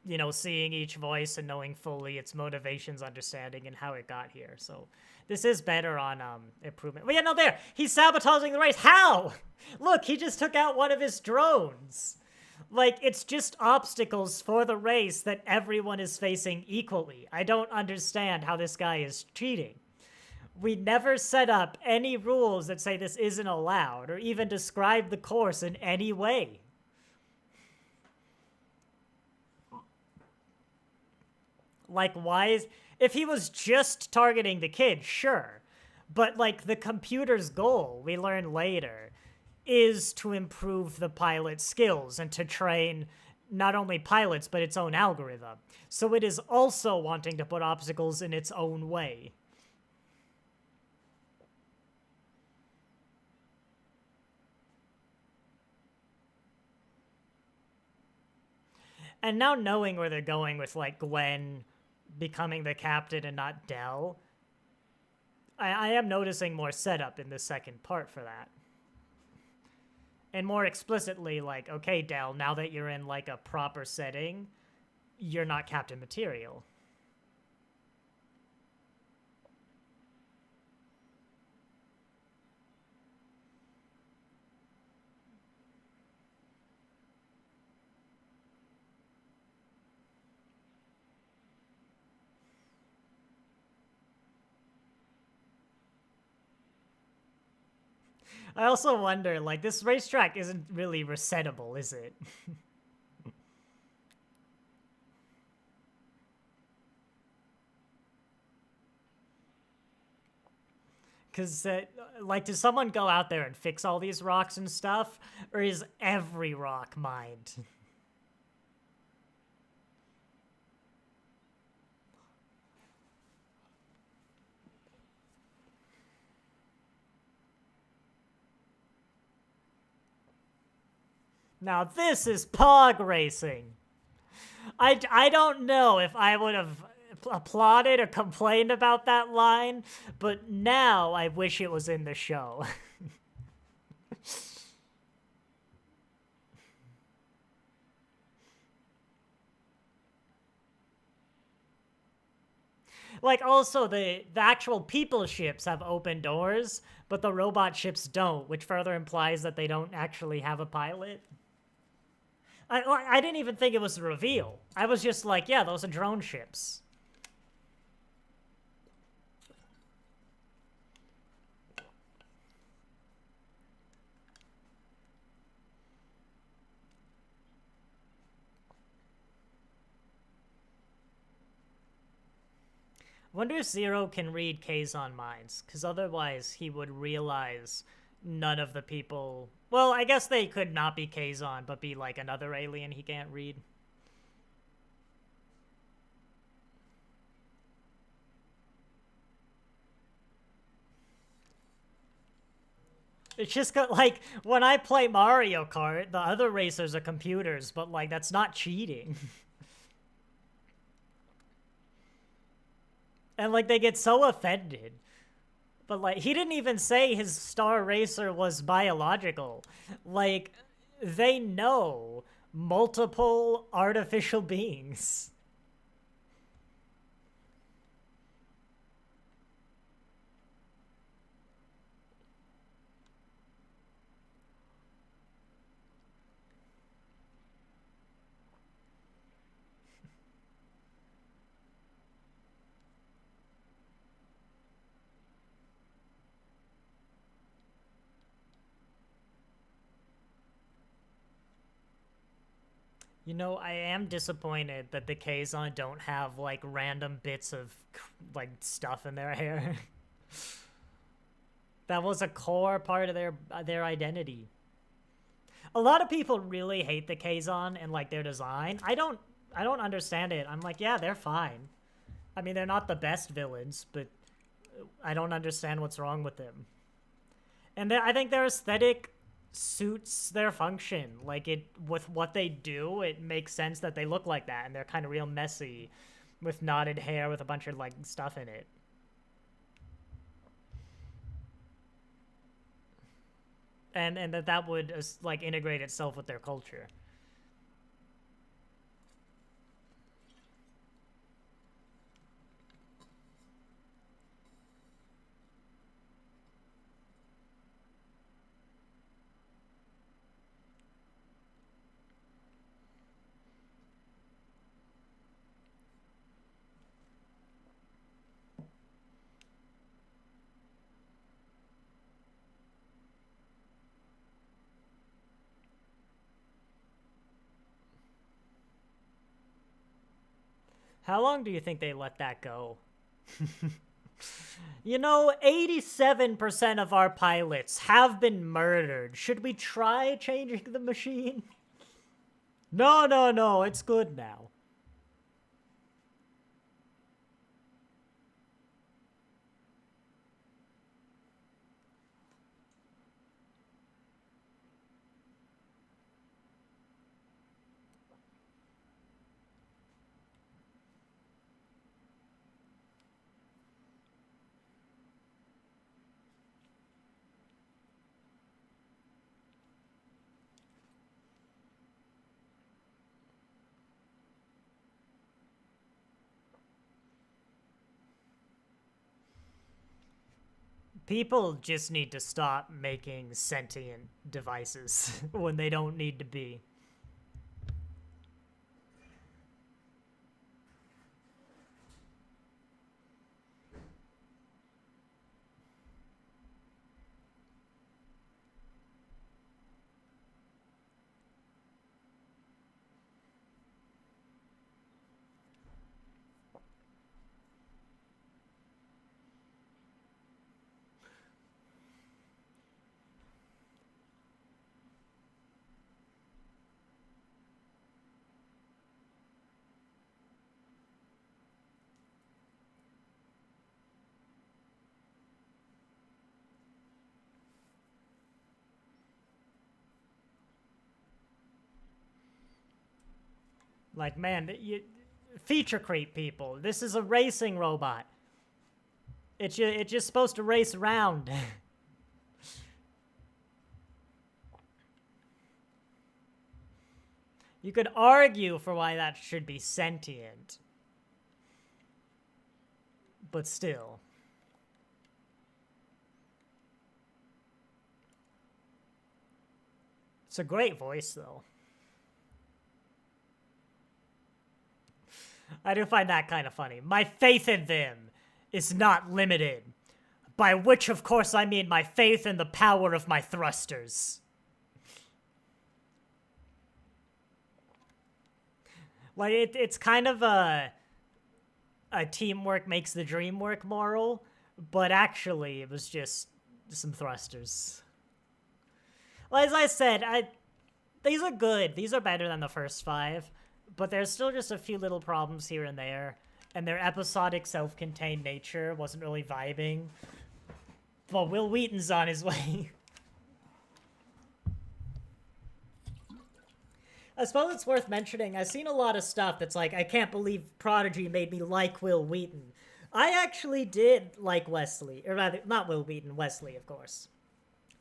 You know, seeing each voice and knowing fully its motivations, understanding, and how it got here. So this is better on improvement. Well, yeah, no, there! He's sabotaging the race! How? Look, he just took out one of his drones! Like, it's just obstacles for the race that everyone is facing equally. I don't understand how this guy is cheating. We never set up any rules that say this isn't allowed, or even describe the course in any way. Like, why is... If he was just targeting the kid, sure. But, like, the computer's goal, we learn later, is to improve the pilot's skills and to train not only pilots, but its own algorithm. So it is also wanting to put obstacles in its own way. And now knowing where they're going with, like, Gwen becoming the captain and not Del, I am noticing more setup in the second part for that. And more explicitly, like, okay, Del, now that you're in, like, a proper setting, you're not Captain Material. I also wonder, like, this racetrack isn't really resettable, is it? Because, like, does someone go out there and fix all these rocks and stuff? Or is every rock mined? Now this is pog racing. I don't know if I would have applauded or complained about that line, but now I wish it was in the show. Like, also, the actual people ships have open doors, but the robot ships don't, which further implies that they don't actually have a pilot. I didn't even think it was a reveal. I was just like, yeah, those are drone ships. Wonder if Zero can read Kazon minds, because otherwise he would realize none of the people... Well, I guess they could not be Kazon, but be like another alien he can't read. It's just got, like, when I play Mario Kart, the other racers are computers, but, like, that's not cheating. And, like, they get so offended. But, like, he didn't even say his Star Racer was biological. Like, they know multiple artificial beings. You know, I am disappointed that the Kazon don't have, like, random bits of, like, stuff in their hair. That was a core part of their identity. A lot of people really hate the Kazon and, like, their design. I don't understand it. I'm like, yeah, they're fine. I mean, they're not the best villains, but I don't understand what's wrong with them. And I think their aesthetic suits their function. Like, it with what they do, it makes sense that they look like that, and they're kind of real messy with knotted hair with a bunch of, like, stuff in it. And that would, like, integrate itself with their culture. How long do you think they let that go? You know, 87% of our pilots have been murdered. Should we try changing the machine? No, it's good now. People just need to stop making sentient devices when they don't need to be. Like, man, you feature creep people. This is a racing robot. It's just supposed to race around. You could argue for why that should be sentient. But still. It's a great voice, though. I do find that kind of funny. My faith in them is not limited. By which, of course, I mean my faith in the power of my thrusters. Like, it's kind of a teamwork makes the dream work moral, but actually it was just some thrusters. Well, as I said, these are good. These are better than the first 5, but there's still just a few little problems here and there, and their episodic self-contained nature wasn't really vibing. But Will Wheaton's on his way. I suppose it's worth mentioning, I've seen a lot of stuff that's like, I can't believe Prodigy made me like Will Wheaton. I actually did like Wesley, or rather, not Will Wheaton, Wesley, of course.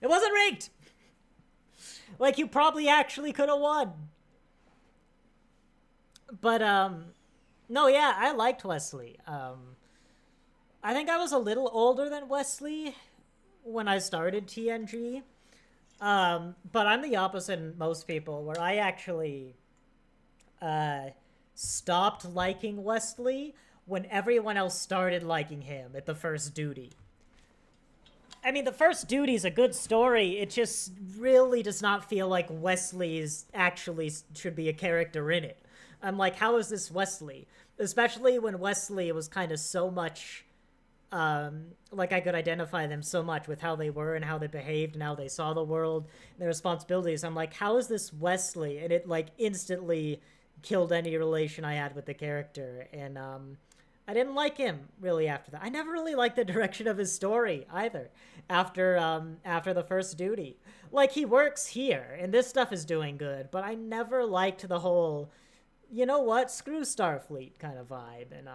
It wasn't rigged! Like, you probably actually could have won. But, no, yeah, I liked Wesley. I think I was a little older than Wesley when I started TNG. But I'm the opposite of most people, where I actually stopped liking Wesley when everyone else started liking him at the first duty. I mean, the first duty is a good story. It just really does not feel like Wesley is actually should be a character in it. I'm like, how is this Wesley? Especially when Wesley was kind of so much, like I could identify them so much with how they were and how they behaved and how they saw the world and their responsibilities. I'm like, how is this Wesley? And it like instantly killed any relation I had with the character. And I didn't like him really after that. I never really liked the direction of his story either after the first duty. Like, he works here and this stuff is doing good, but I never liked the whole, you know what, screw Starfleet kind of vibe. And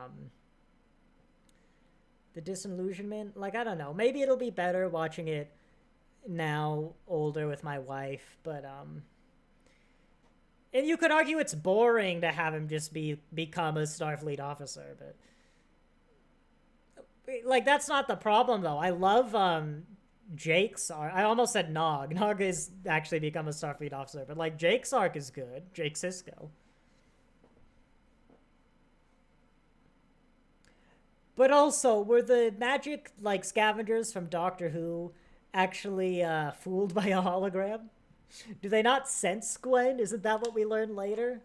the disillusionment, like, I don't know, maybe it'll be better watching it now older with my wife, but and you could argue it's boring to have him just become a Starfleet officer, but like, that's not the problem though. I love Jake's arc. I almost said Nog. Nog is actually become a Starfleet officer, but like, Jake's arc is good. Jake Sisko. But also, were the magic, like, scavengers from Doctor Who actually fooled by a hologram? Do they not sense Gwen? Isn't that what we learn later?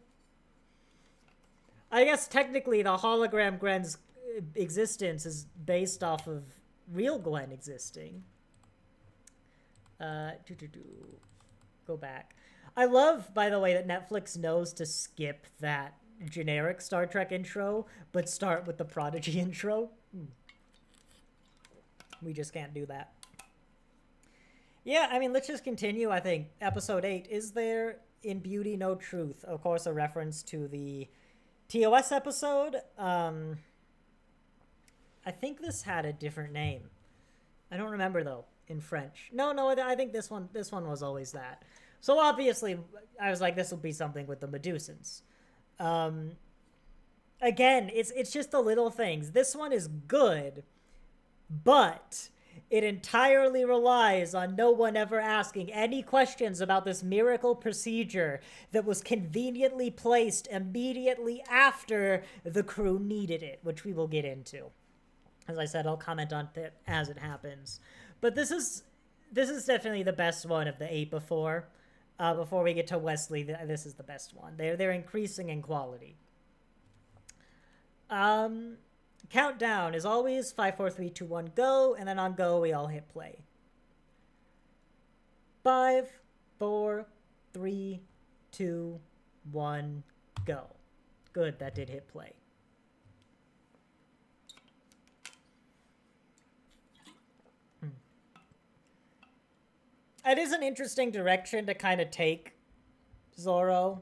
I guess technically the hologram Gwen's existence is based off of real Gwen existing. Go back. I love, by the way, that Netflix knows to skip that generic Star Trek intro, but start with the Prodigy intro. We just can't do that. Yeah, I mean, let's just continue. I think episode 8, is there in beauty no truth? Of course, a reference to the TOS episode. I think this had a different name. I don't remember though in French. No, I think this one was always that. So obviously, I was like, this will be something with the Medusans. Again, it's just the little things. This one is good, but it entirely relies on no one ever asking any questions about this miracle procedure that was conveniently placed immediately after the crew needed it, which we will get into. As I said, I'll comment on it as it happens. But this is definitely the best one of the 8 before. Before we get to Wesley, this is the best one. They're increasing in quality. Countdown is always 5, 4, 3, 2, 1, go, and then on go we all hit play. 5, 4, 3, 2, 1, go. Good, that did hit play. It is an interesting direction to kind of take Zorro.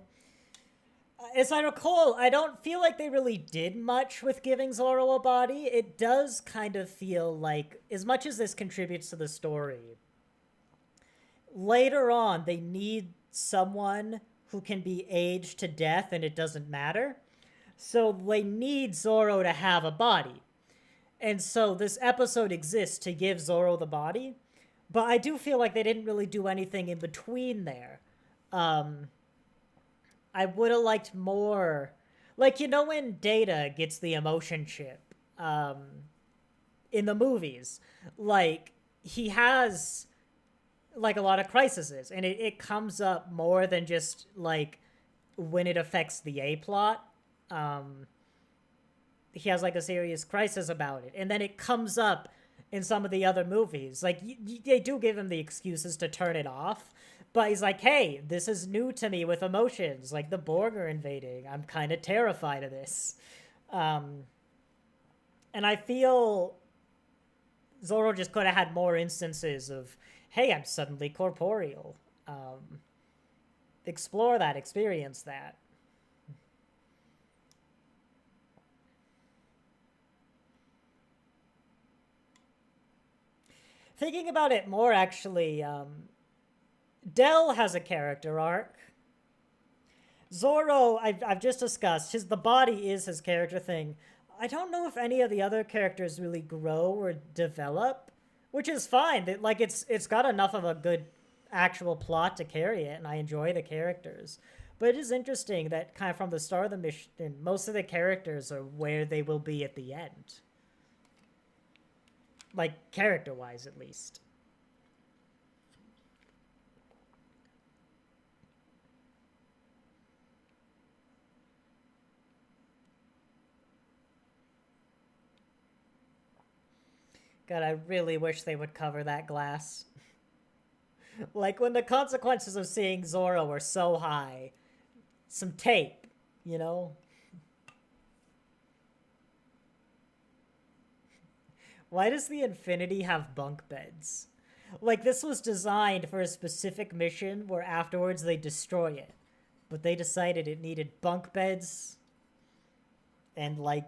as I recall, I don't feel like they really did much with giving Zoro a body. It does kind of feel like, as much as this contributes to the story, later on they need someone who can be aged to death and it doesn't matter. So they need Zoro to have a body. And so this episode exists to give Zoro the body. But I do feel like they didn't really do anything in between there. I would have liked more. Like, you know when Data gets the emotion chip in the movies? Like, he has, like, a lot of crises. And it comes up more than just, like, when it affects the A-plot. He has, like, a serious crisis about it. And then it comes up in some of the other movies. Like, they do give him the excuses to turn it off. But he's like, hey, this is new to me with emotions. Like, the Borg are invading. I'm kind of terrified of this. And I feel Zoro just could have had more instances of, hey, I'm suddenly corporeal. Explore that, experience that. Thinking about it more, actually, Del has a character arc. Zoro, I've just discussed, the body is his character thing. I don't know if any of the other characters really grow or develop, which is fine. Like, it's got enough of a good actual plot to carry it, and I enjoy the characters. But it is interesting that kind of from the start of the mission, most of the characters are where they will be at the end. Like, character-wise, at least. God, I really wish they would cover that glass. Like, when the consequences of seeing Zoro are so high. Some tape, you know? Why does the Infinity have bunk beds? Like, this was designed for a specific mission where afterwards they destroy it. But they decided it needed bunk beds. And, like,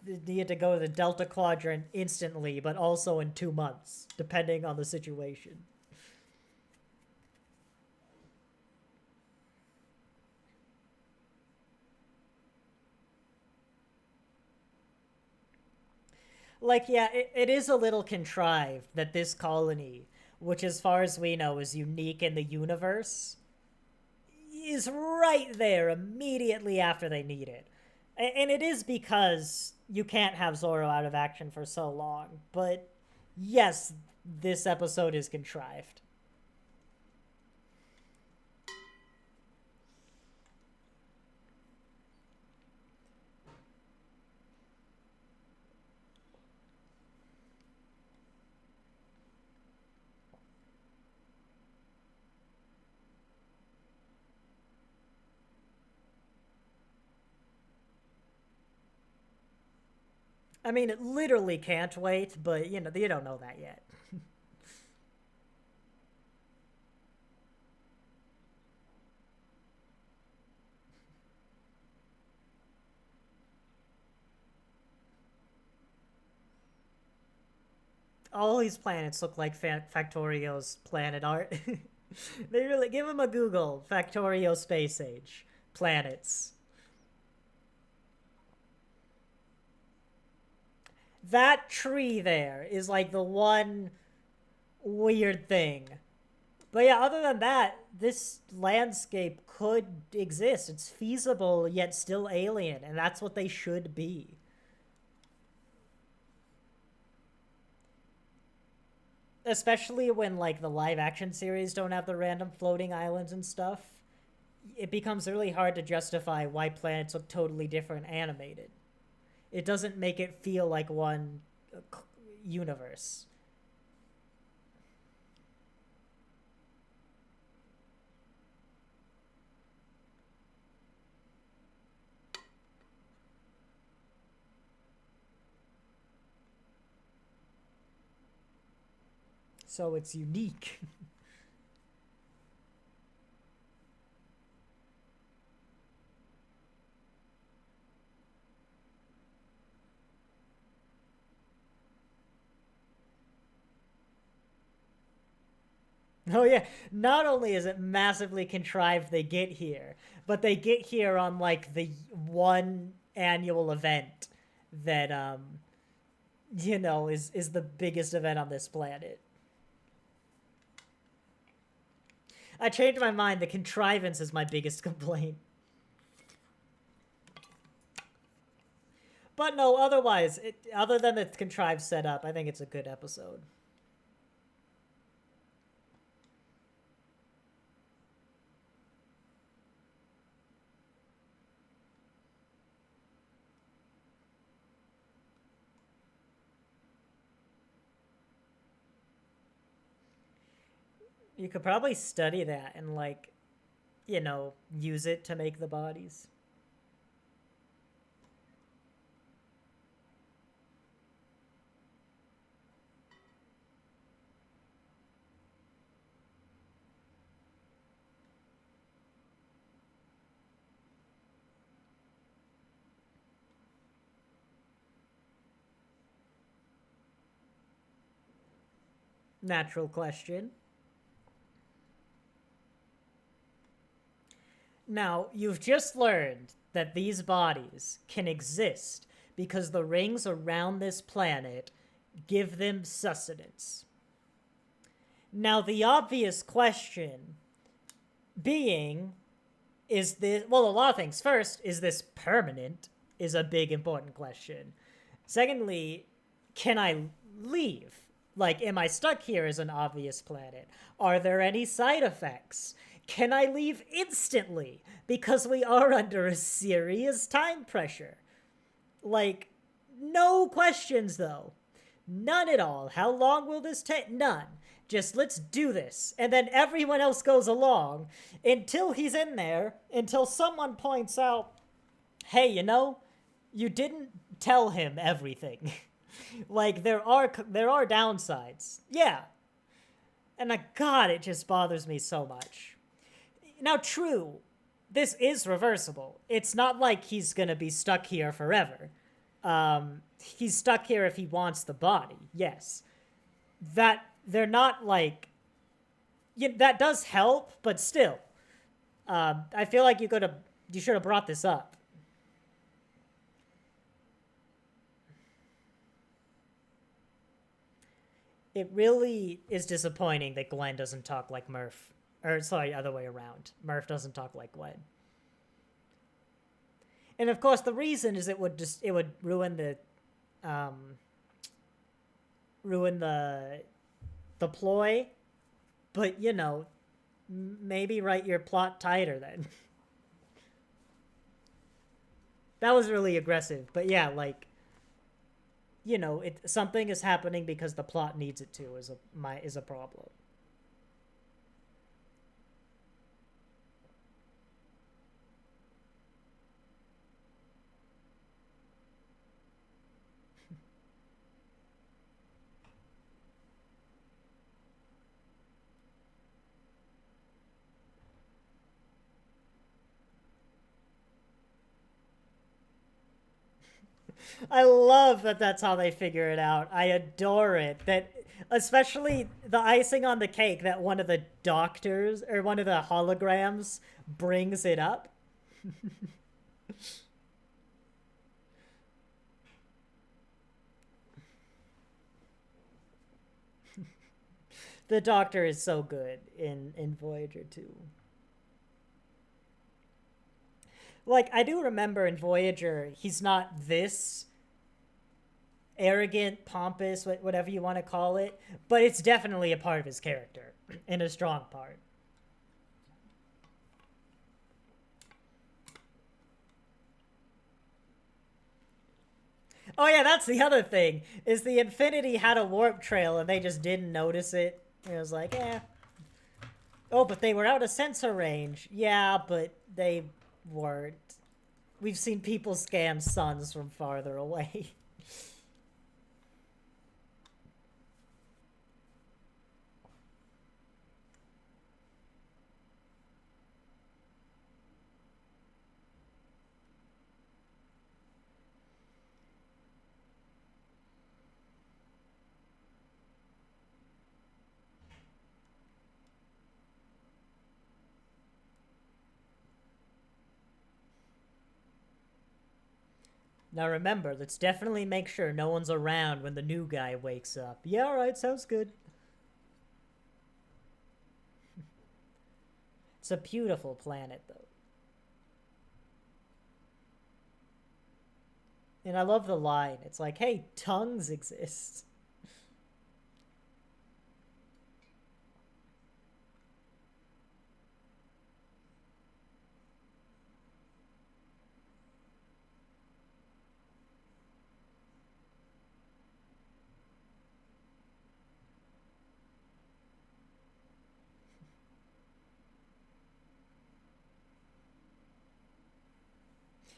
it needed to go to the Delta Quadrant instantly, but also in 2 months, depending on the situation. Like, yeah, it is a little contrived that this colony, which as far as we know is unique in the universe, is right there immediately after they need it. And it is because you can't have Zoro out of action for so long. But yes, this episode is contrived. I mean, it literally can't wait, but, you know, you don't know that yet. All these planets look like Factorio's planet art. They really give him a Google. Factorio Space Age. Planets. That tree there is like the one weird thing. But yeah, other than that, this landscape could exist. It's feasible, yet still alien, and that's what they should be. Especially when, like, the live action series don't have the random floating islands and stuff. It becomes really hard to justify why planets look totally different animated. It doesn't make it feel like one universe. So it's unique. Oh yeah, not only is it massively contrived they get here, but they get here on like the one annual event that is the biggest event on this planet. I changed my mind. The contrivance is my biggest complaint. But no, otherwise, other than the contrived setup, I think it's a good episode. You could probably study that and, like, use it to make the bodies. Natural question. Now, you've just learned that these bodies can exist because the rings around this planet give them sustenance. Now, the obvious question being, is this, well, a lot of things. First, is this permanent? Is a big important question. Secondly, can I leave? Like, am I stuck here as an obvious planet? Are there any side effects? Can I leave instantly? Because we are under a serious time pressure. Like, no questions though. None at all. How long will this take? None. Just let's do this. And then everyone else goes along until he's in there, until someone points out, hey, you didn't tell him everything. Like, there are downsides. Yeah. And God, it just bothers me so much. Now, true, this is reversible. It's not like he's gonna be stuck here forever. He's stuck here if he wants the body, yes. That, they're not like... that does help, but still. I feel like you should have brought this up. It really is disappointing that Glenn doesn't talk like Murph. Or, sorry, other way around. Murph doesn't talk like Glenn. And of course, the reason is it would ruin the, the ploy. But, maybe write your plot tighter then. That was really aggressive. But yeah, like, something is happening because the plot needs it to is a problem. I love that that's how they figure it out. I adore it. That, especially the icing on the cake, that one of the doctors or one of the holograms brings it up. The doctor is so good in Voyager 2. Like, I do remember in Voyager, he's not this arrogant, pompous, whatever you want to call it, but it's definitely a part of his character, and a strong part. Oh yeah, that's the other thing, is the Infinity had a warp trail and they just didn't notice it. It was like, eh. Oh, but they were out of sensor range. Yeah, but they weren't. We've seen people scam suns from farther away. Now remember, let's definitely make sure no one's around when the new guy wakes up. Yeah, alright, sounds good. It's a beautiful planet, though. And I love the line. It's like, hey, tongues exist.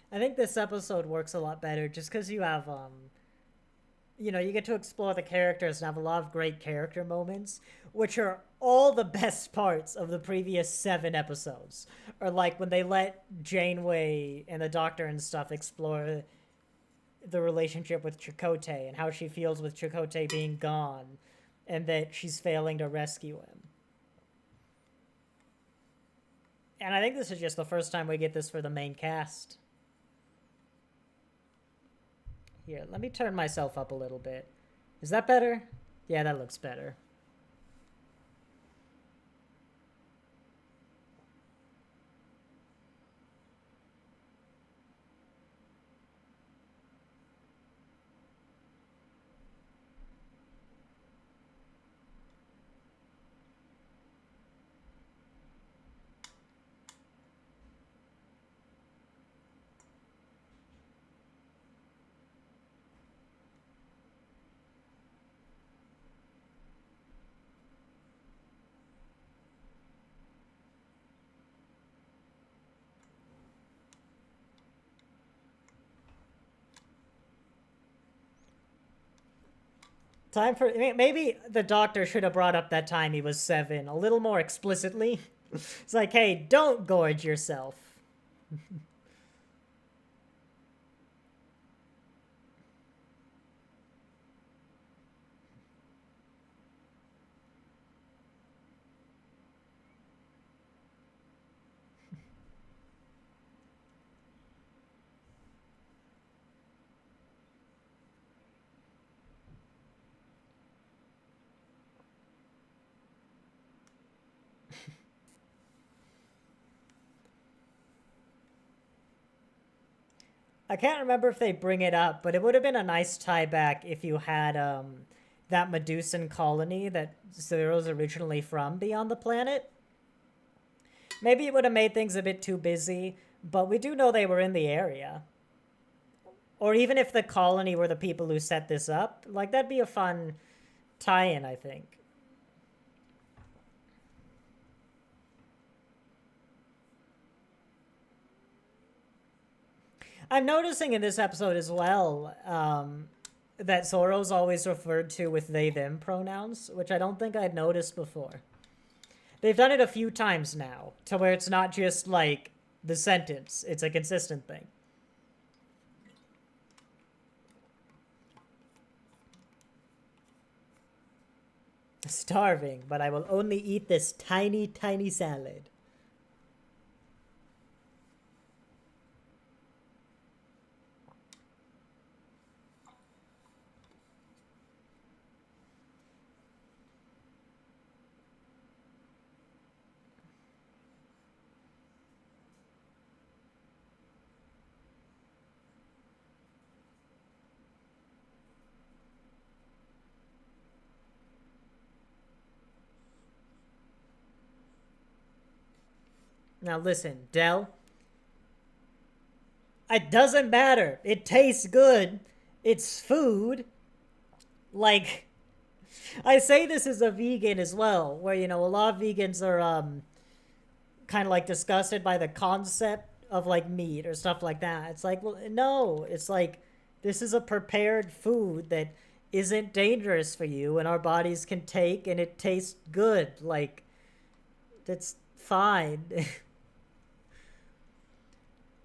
I think this episode works a lot better just because you have, you get to explore the characters and have a lot of great character moments, which are all the best parts of the previous 7 episodes. Or like when they let Janeway and the Doctor and stuff explore the relationship with Chakotay and how she feels with Chakotay being gone and that she's failing to rescue him. And I think this is just the first time we get this for the main cast. Here, let me turn myself up a little bit. Is that better? Yeah, that looks better. Time for maybe the Doctor should have brought up that time he was 7 a little more explicitly. It's like, hey, don't gorge yourself. I can't remember if they bring it up, but it would have been a nice tie back if you had that Medusan colony that Zero's originally from beyond the planet. Maybe it would have made things a bit too busy, but we do know they were in the area. Or even if the colony were the people who set this up, like that'd be a fun tie-in, I think. I'm noticing in this episode as well that Zoro's always referred to with they, them pronouns, which I don't think I'd noticed before. They've done it a few times now, to where it's not just like the sentence, it's a consistent thing. Starving, but I will only eat this tiny, tiny salad. Now listen, Del. It doesn't matter. It tastes good. It's food. Like, I say this as a vegan as well, where, a lot of vegans are kind of like disgusted by the concept of like meat or stuff like that. It's like, well, no. It's like, this is a prepared food that isn't dangerous for you and our bodies can take and it tastes good. Like, that's fine.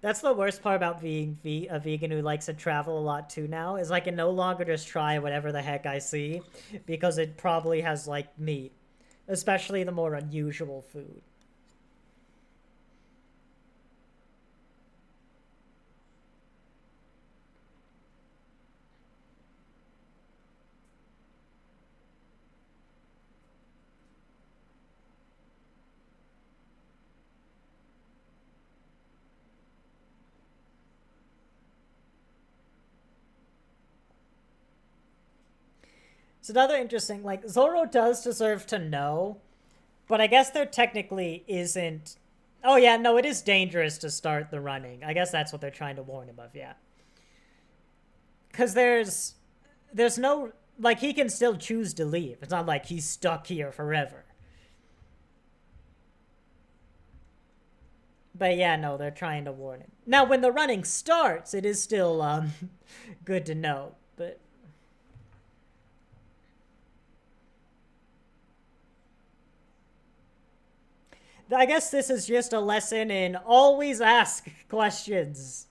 That's the worst part about being a vegan who likes to travel a lot too now, is I can no longer just try whatever the heck I see because it probably has like meat, especially the more unusual food. It's another interesting, like, Zoro does deserve to know, but I guess there technically isn't... Oh yeah, no, it is dangerous to start the running. I guess that's what they're trying to warn him of, yeah. Because there's no... Like, he can still choose to leave. It's not like he's stuck here forever. But yeah, no, they're trying to warn him. Now, when the running starts, it is still good to know, but... I guess this is just a lesson in always ask questions.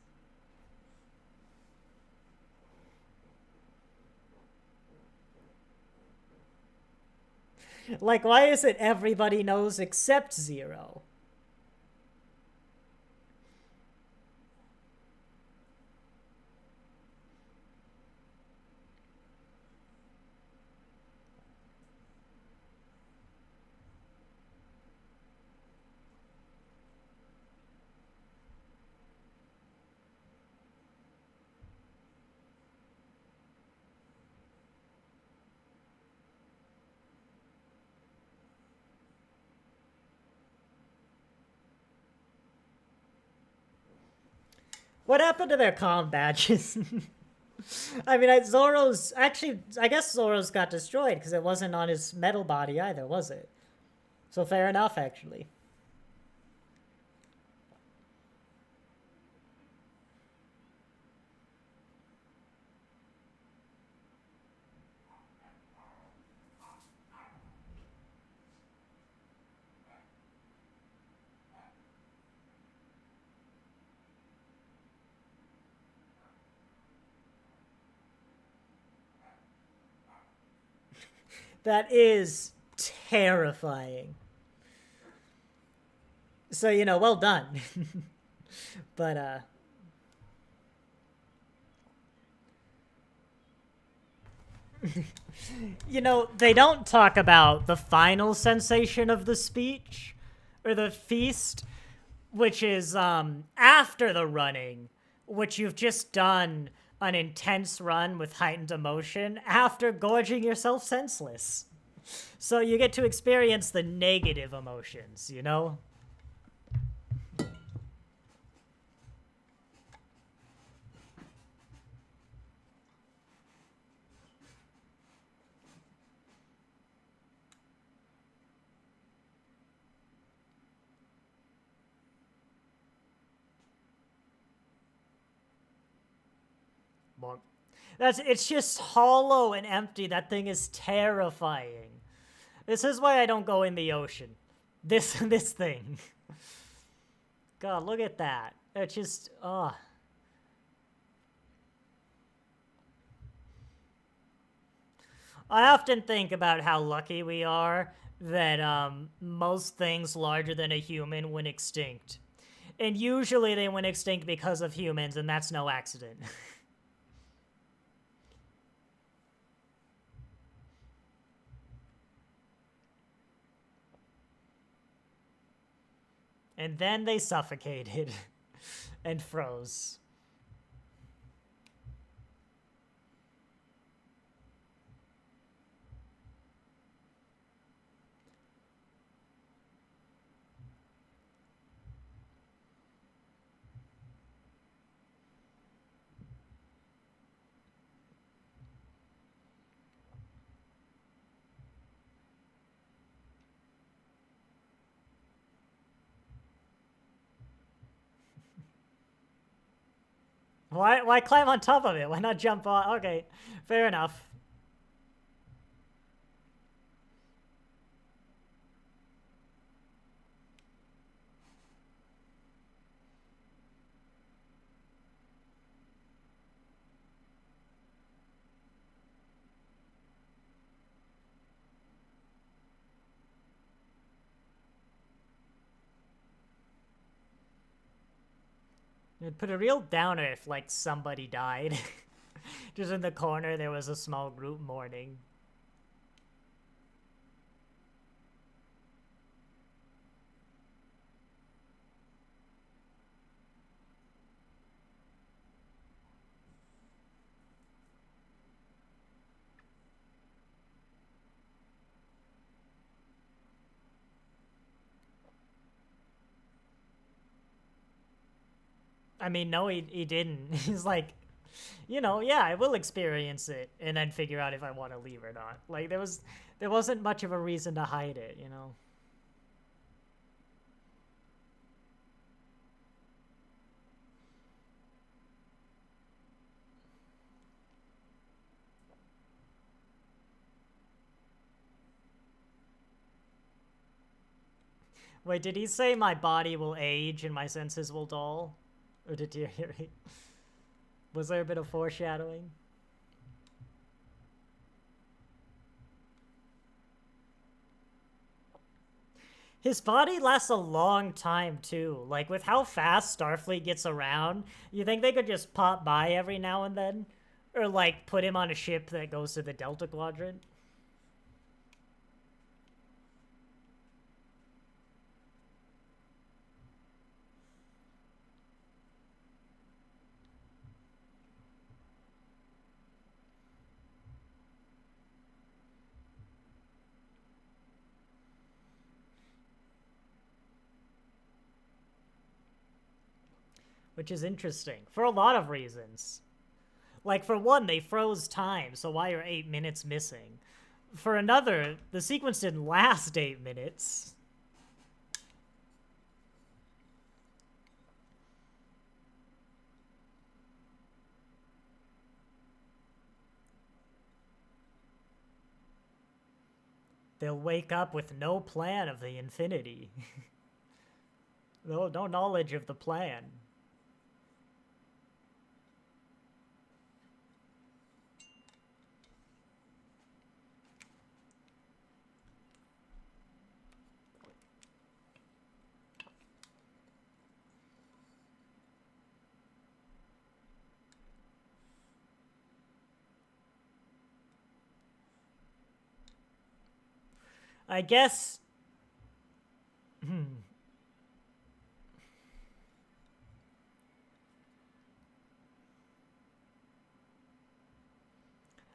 Like, why is it everybody knows except Zero? What happened to their comm badges? I mean, Zoro's... Actually, I guess Zoro's got destroyed because it wasn't on his metal body either, was it? So fair enough, actually. That is terrifying. So, you know, well done. But, you know, they don't talk about the final sensation of the speech, or the feast, which is, after the running, which you've just done an intense run with heightened emotion after gorging yourself senseless. So you get to experience the negative emotions, you know? It's just hollow and empty. That thing is terrifying. This is why I don't go in the ocean. This thing. God, look at that. It's just, I often think about how lucky we are that most things larger than a human went extinct. And usually they went extinct because of humans, and that's no accident. And then they suffocated and froze. Why climb on top of it? Why not jump on? Okay, fair enough. It'd put a real downer if, like, somebody died. Just in the corner, there was a small group mourning. I mean, no, he didn't. He's like, you know, yeah, I will experience it and then figure out if I want to leave or not. Like, there wasn't much of a reason to hide it, you know? Wait, did he say my body will age and my senses will dull? Or deteriorate? Was there a bit of foreshadowing? His body lasts a long time, too. Like, with how fast Starfleet gets around, you think they could just pop by every now and then? Or, like, put him on a ship that goes to the Delta Quadrant? Which is interesting, for a lot of reasons. Like, for one, they froze time, so why are 8 minutes missing? For another, the sequence didn't last 8 minutes. They'll wake up with no plan of the infinity. No knowledge of the plan. I guess...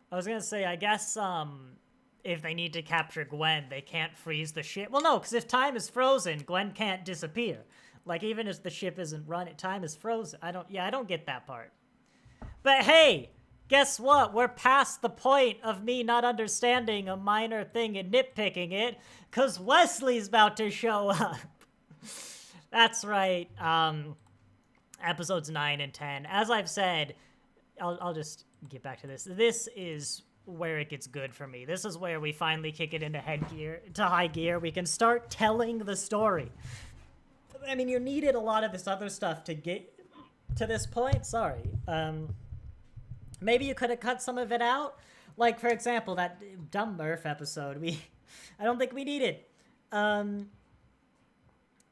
I was gonna say, I guess, if they need to capture Gwen, they can't freeze the ship. Well, no, because if time is frozen, Gwen can't disappear. Like, even if the ship isn't running, time is frozen. I don't get that part. But hey, guess what? We're past the point of me not understanding a minor thing and nitpicking it, because Wesley's about to show up. That's right. Episodes 9 and 10. As I've said, I'll just get back to this. This is where it gets good for me. This is where we finally kick it into high gear. We can start telling the story. I mean, you needed a lot of this other stuff to get to this point. Sorry. Maybe you could have cut some of it out. Like, for example, that dumb Murph episode. I don't think we needed. I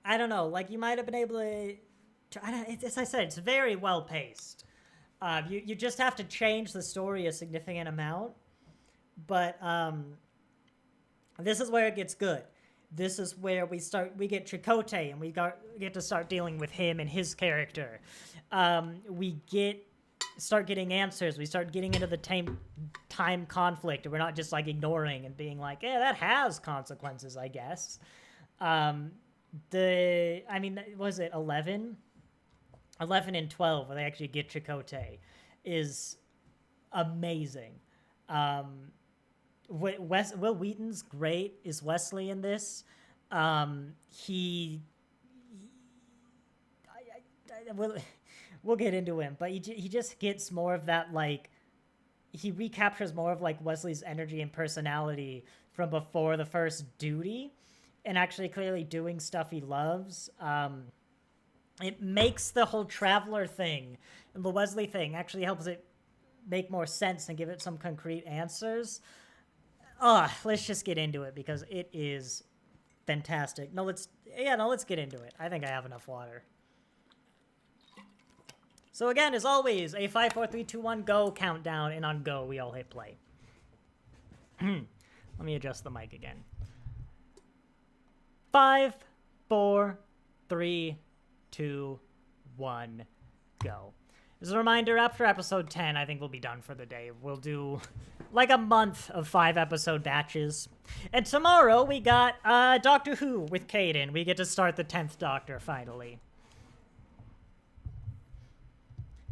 don't know. Like, you might have been able to... As I said, it's very well paced. You just have to change the story a significant amount. But this is where it gets good. This is where we get Chakotay, and we get to start dealing with him and his character. We start getting answers. We start getting into the time conflict, and we're not just like ignoring and being like, yeah, that has consequences, I guess. Was it 11? 11 and 12, where they actually get Chakotay, is amazing. Will Wheaton's great. Is Wesley in this? We'll get into him, but he just gets more of that, like, he recaptures more of, like, Wesley's energy and personality from before the first duty, and actually clearly doing stuff he loves. It makes the whole Traveler thing and the Wesley thing actually helps it make more sense and give it some concrete answers. Let's just get into it because it is fantastic. Let's get into it. I think I have enough water. So again, as always, a 5, 4, 3, 2, 1, go countdown, and on go, we all hit play. Let me adjust the mic again. 5, 4, 3, 2, 1, go. As a reminder, after episode 10, I think we'll be done for the day. We'll do like a month of 5-episode batches. And tomorrow we got Doctor Who with Caden. We get to start the 10th Doctor finally.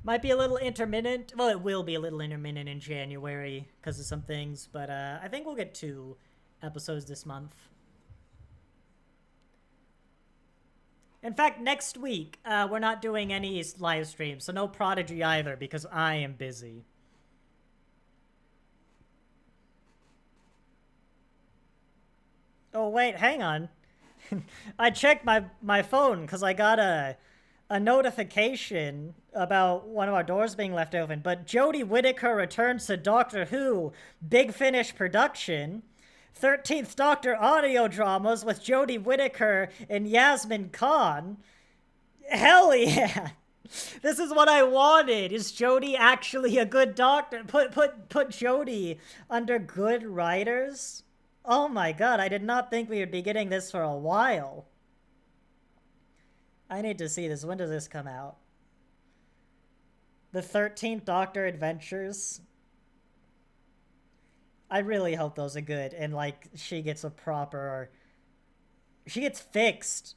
Might be a little intermittent. Well, it will be a little intermittent in January because of some things, but I think we'll get 2 episodes this month. In fact, next week, we're not doing any live streams, so no Prodigy either because I am busy. Oh, wait, hang on. I checked my phone because I got a notification about one of our doors being left open, but Jodie Whittaker returns to Doctor Who Big Finish production. 13th Doctor audio dramas with Jodie Whittaker and Yasmin Khan. Hell yeah! This is what I wanted. Is Jodie actually a good doctor? Put Jodie under good writers? Oh my god, I did not think we would be getting this for a while. I need to see this. When does this come out? The 13th Doctor Adventures. I really hope those are good and, like, she gets a proper... She gets fixed.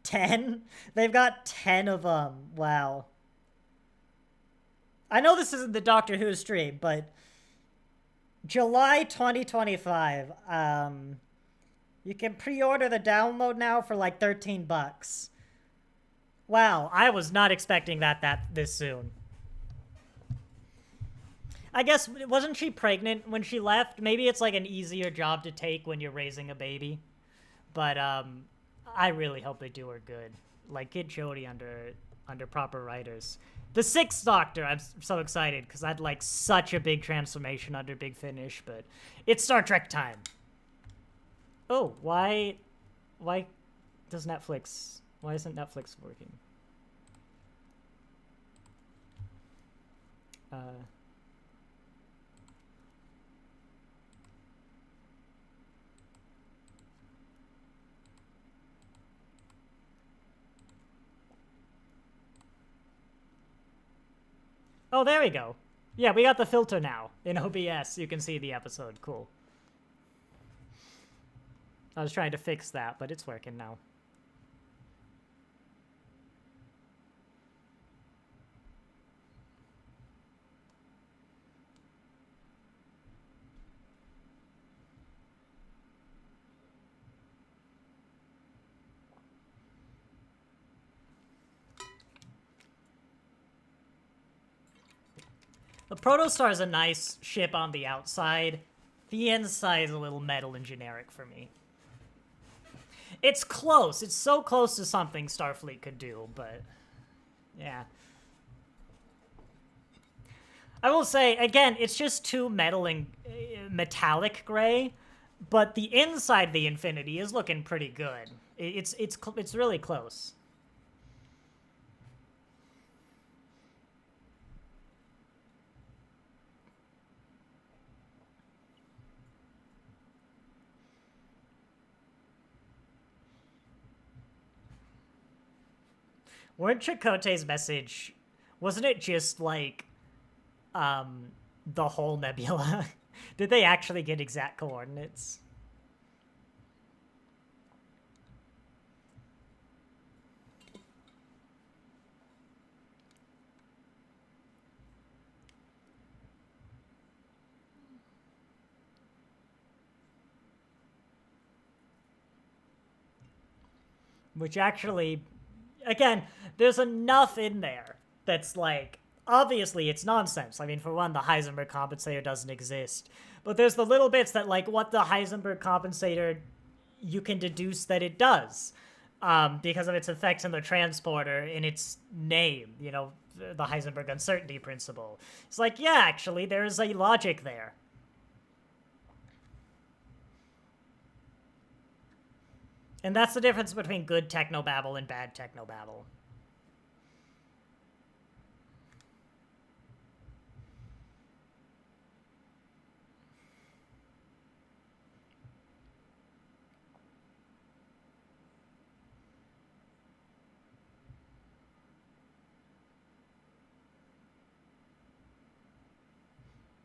10? They've got 10 of them. Wow. I know this isn't the Doctor Who stream, but... July 2025. You can pre-order the download now for, like, $13. Wow, I was not expecting that this soon. I guess, wasn't she pregnant when she left? Maybe it's like an easier job to take when you're raising a baby. But I really hope they do her good. Like, get Jodie under proper writers. The 6th Doctor, I'm so excited because I'd like such a big transformation under Big Finish, but it's Star Trek time. Oh, why does Netflix... Why isn't Netflix working? Oh, there we go. Yeah, we got the filter now. In OBS, you can see the episode. Cool. I was trying to fix that, but it's working now. The Protostar is a nice ship on the outside. The inside is a little metal and generic for me. It's close. It's so close to something Starfleet could do, but... yeah. I will say, again, it's just too metallic gray, but the inside of the Infinity is looking pretty good. It's really close. Weren't Chakotay's message, wasn't it just like, the whole nebula? Did they actually get exact coordinates? Which actually... Again, there's enough in there that's like, obviously it's nonsense. I mean, for one, the Heisenberg compensator doesn't exist. But there's the little bits that, like, what the Heisenberg compensator, you can deduce that it does. Because of its effects in the transporter in its name, you know, the Heisenberg uncertainty principle. It's like, yeah, actually, there's a logic there. And that's the difference between good technobabble and bad technobabble.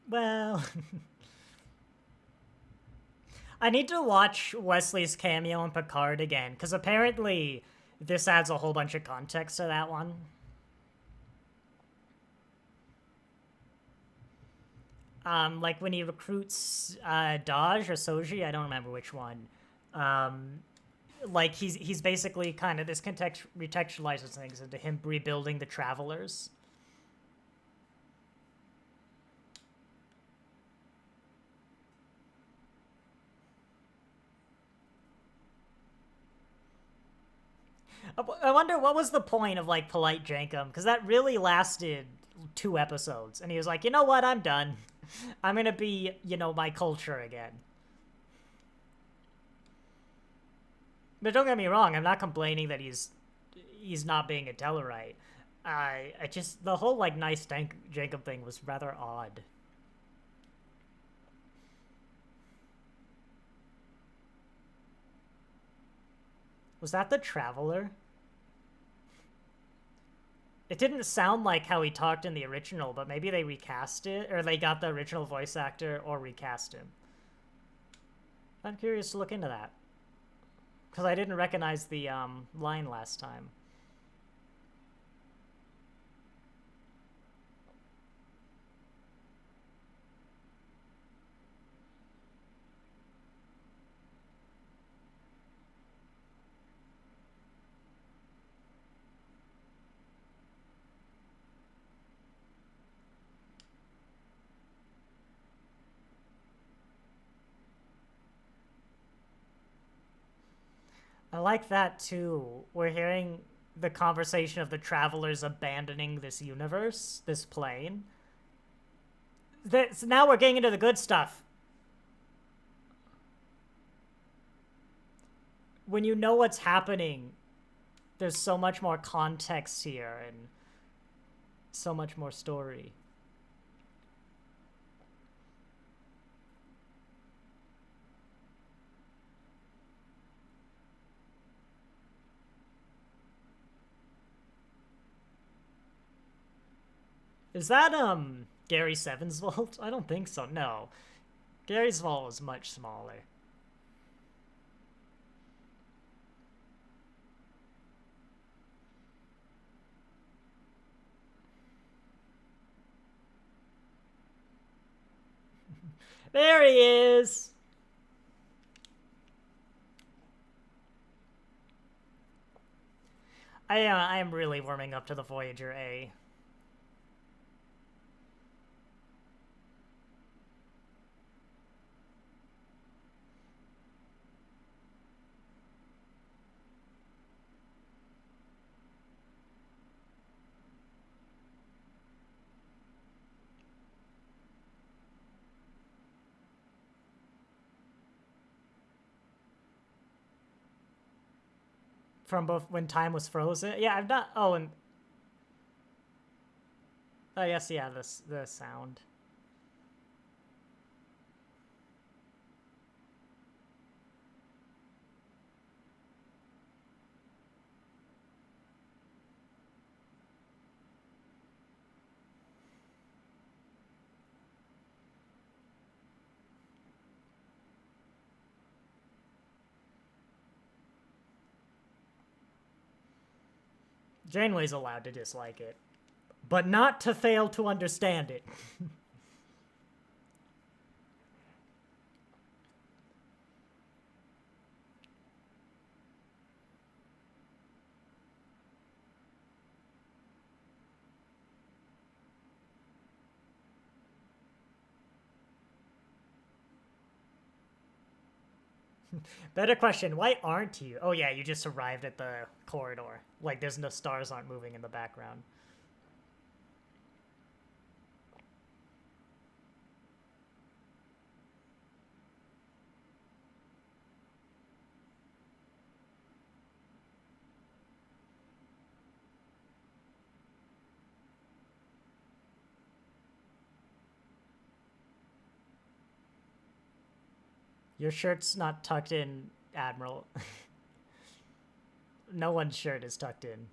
Well... I need to watch Wesley's cameo in Picard again, because apparently this adds a whole bunch of context to that one. Like when he recruits Dodge or Soji, I don't remember which one. Like he's basically kind of this recontextualizes things into him rebuilding the Travelers. I wonder what was the point of like Polite Jankum, because that really lasted 2 episodes, and he was like, you know what, I'm done. I'm gonna be, my culture again. But don't get me wrong, I'm not complaining that he's not being a Tellarite. I just the whole like nice Jankum thing was rather odd. Was that the Traveler? It didn't sound like how he talked in the original, but maybe they recast it, or they got the original voice actor or recast him. I'm curious to look into that, because I didn't recognize the line last time. I like that too. We're hearing the conversation of the Travelers abandoning this universe, this plane. So now we're getting into the good stuff. When you know what's happening, there's so much more context here and so much more story. Is that Gary Seven's vault? I don't think so. No. Gary's vault was much smaller. There he is. I am really warming up to the Voyager A. From both when time was frozen. Yeah, I've not. Oh, and oh yes, yeah, the sound. Janeway's allowed to dislike it, but not to fail to understand it. Better question, why aren't you? Oh yeah, you just arrived at the corridor. Like there's no stars aren't moving in the background. Your shirt's not tucked in, Admiral. No one's shirt is tucked in.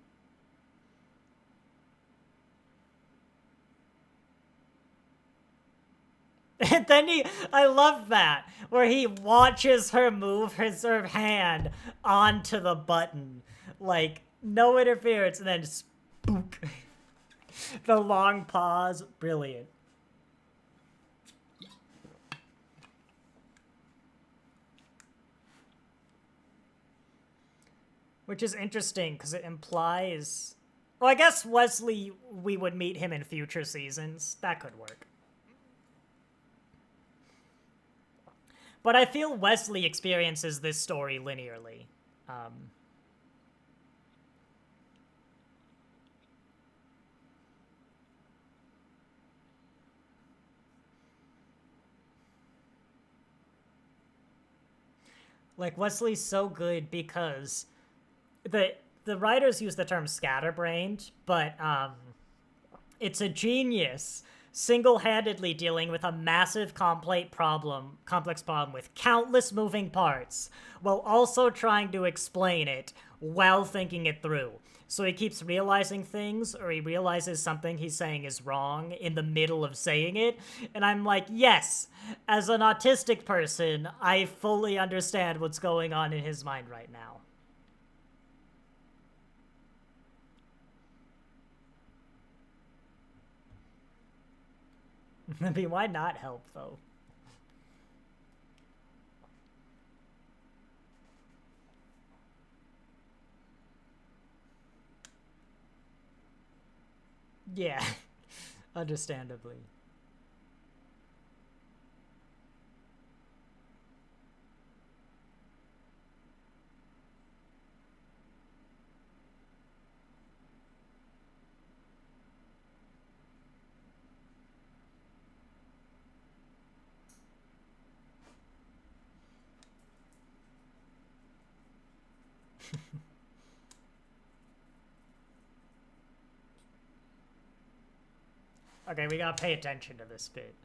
And then I love that, where he watches her move her hand onto the button. Like, no interference, and then spook. The long pause, brilliant. Which is interesting, because it implies... Well, I guess Wesley, we would meet him in future seasons. That could work. But I feel Wesley experiences this story linearly. Like, Wesley's so good because the writers use the term scatterbrained, but it's a genius single-handedly dealing with a massive complex problem with countless moving parts, while also trying to explain it while thinking it through. So he keeps realizing things, or he realizes something he's saying is wrong in the middle of saying it, and I'm like, yes, as an autistic person, I fully understand what's going on in his mind right now. I mean, why not help, though? Yeah, understandably. Okay, we gotta pay attention to this bit.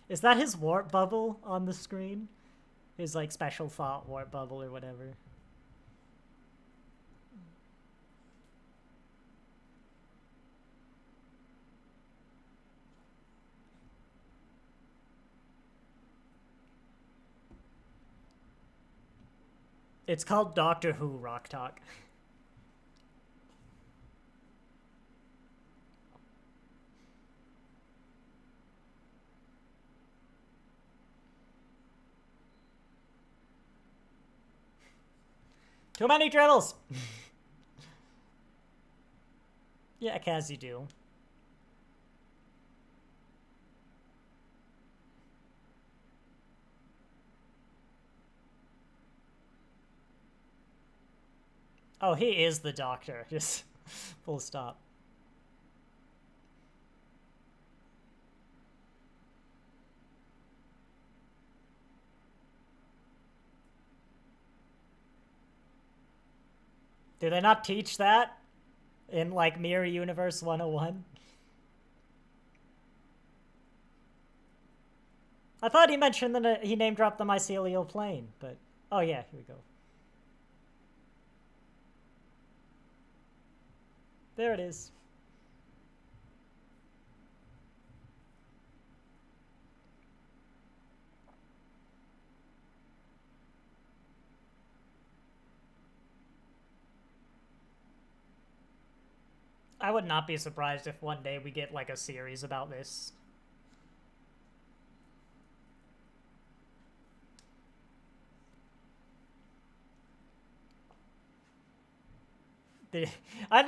Is that his warp bubble on the screen? His, like, special thought warp bubble or whatever. It's called Doctor Who Rok-Tahk. Too many dribbles! Yeah, Kaz, you do. Oh, he is the Doctor. Just full stop. Do they not teach that in, like, Mirror Universe 101? I thought he mentioned that he name-dropped the mycelial plane, but... Oh yeah, here we go. There it is. I would not be surprised if one day we get, like, a series about this.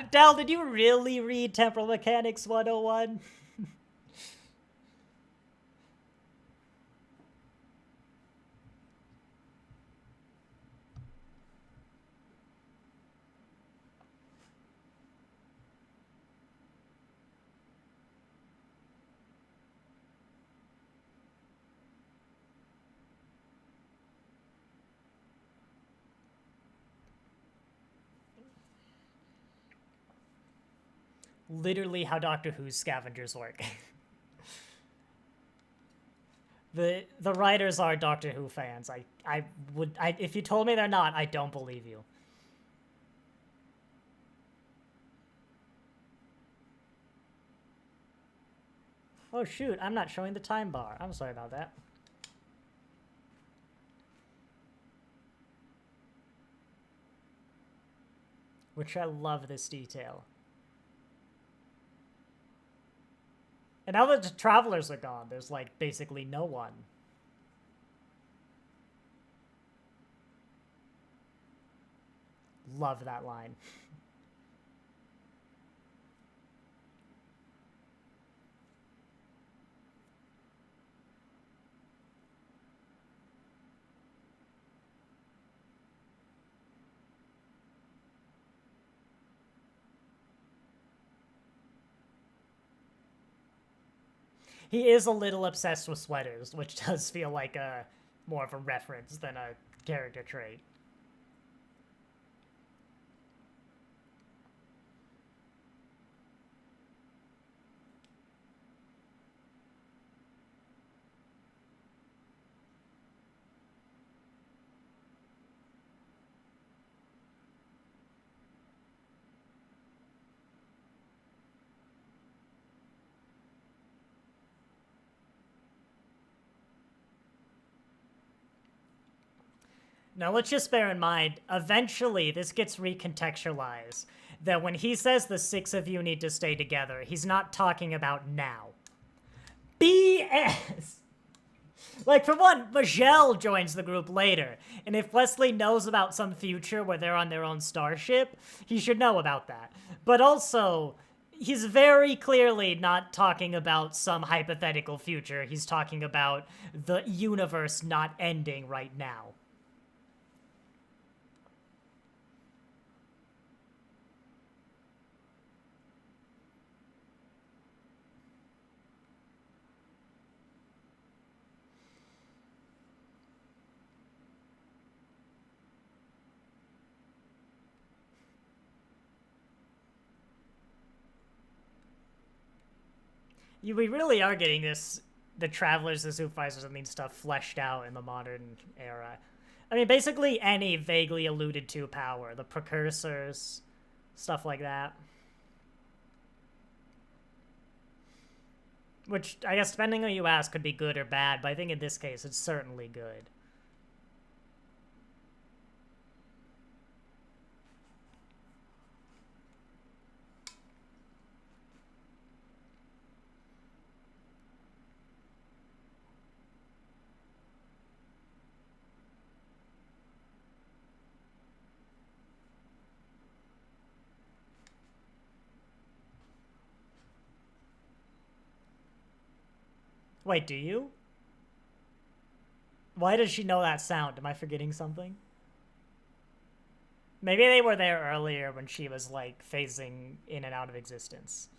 Dal, did you really read Temporal Mechanics 101? Literally how Doctor Who's scavengers work. The writers are Doctor Who fans. If you told me they're not, I don't believe you. Oh shoot, I'm not showing the time bar. I'm sorry about that. Which I love this detail. And now that the travelers are gone, there's, like, basically no one. Love that line. He is a little obsessed with sweaters, which does feel like a more of a reference than a character trait. Now, let's just bear in mind, eventually this gets recontextualized. That when he says the 6 of you need to stay together, he's not talking about now. BS! Like, for one, Maj'el joins the group later, and if Wesley knows about some future where they're on their own starship, he should know about that. But also, he's very clearly not talking about some hypothetical future. He's talking about the universe not ending right now. We really are getting the Travelers, the Supervisors, and these stuff fleshed out in the modern era. I mean, basically any vaguely alluded to power, the precursors, stuff like that. Which, I guess, depending on who you ask, could be good or bad, but I think in this case, it's certainly good. Wait, do you? Why does she know that sound? Am I forgetting something? Maybe they were there earlier when she was, like, phasing in and out of existence.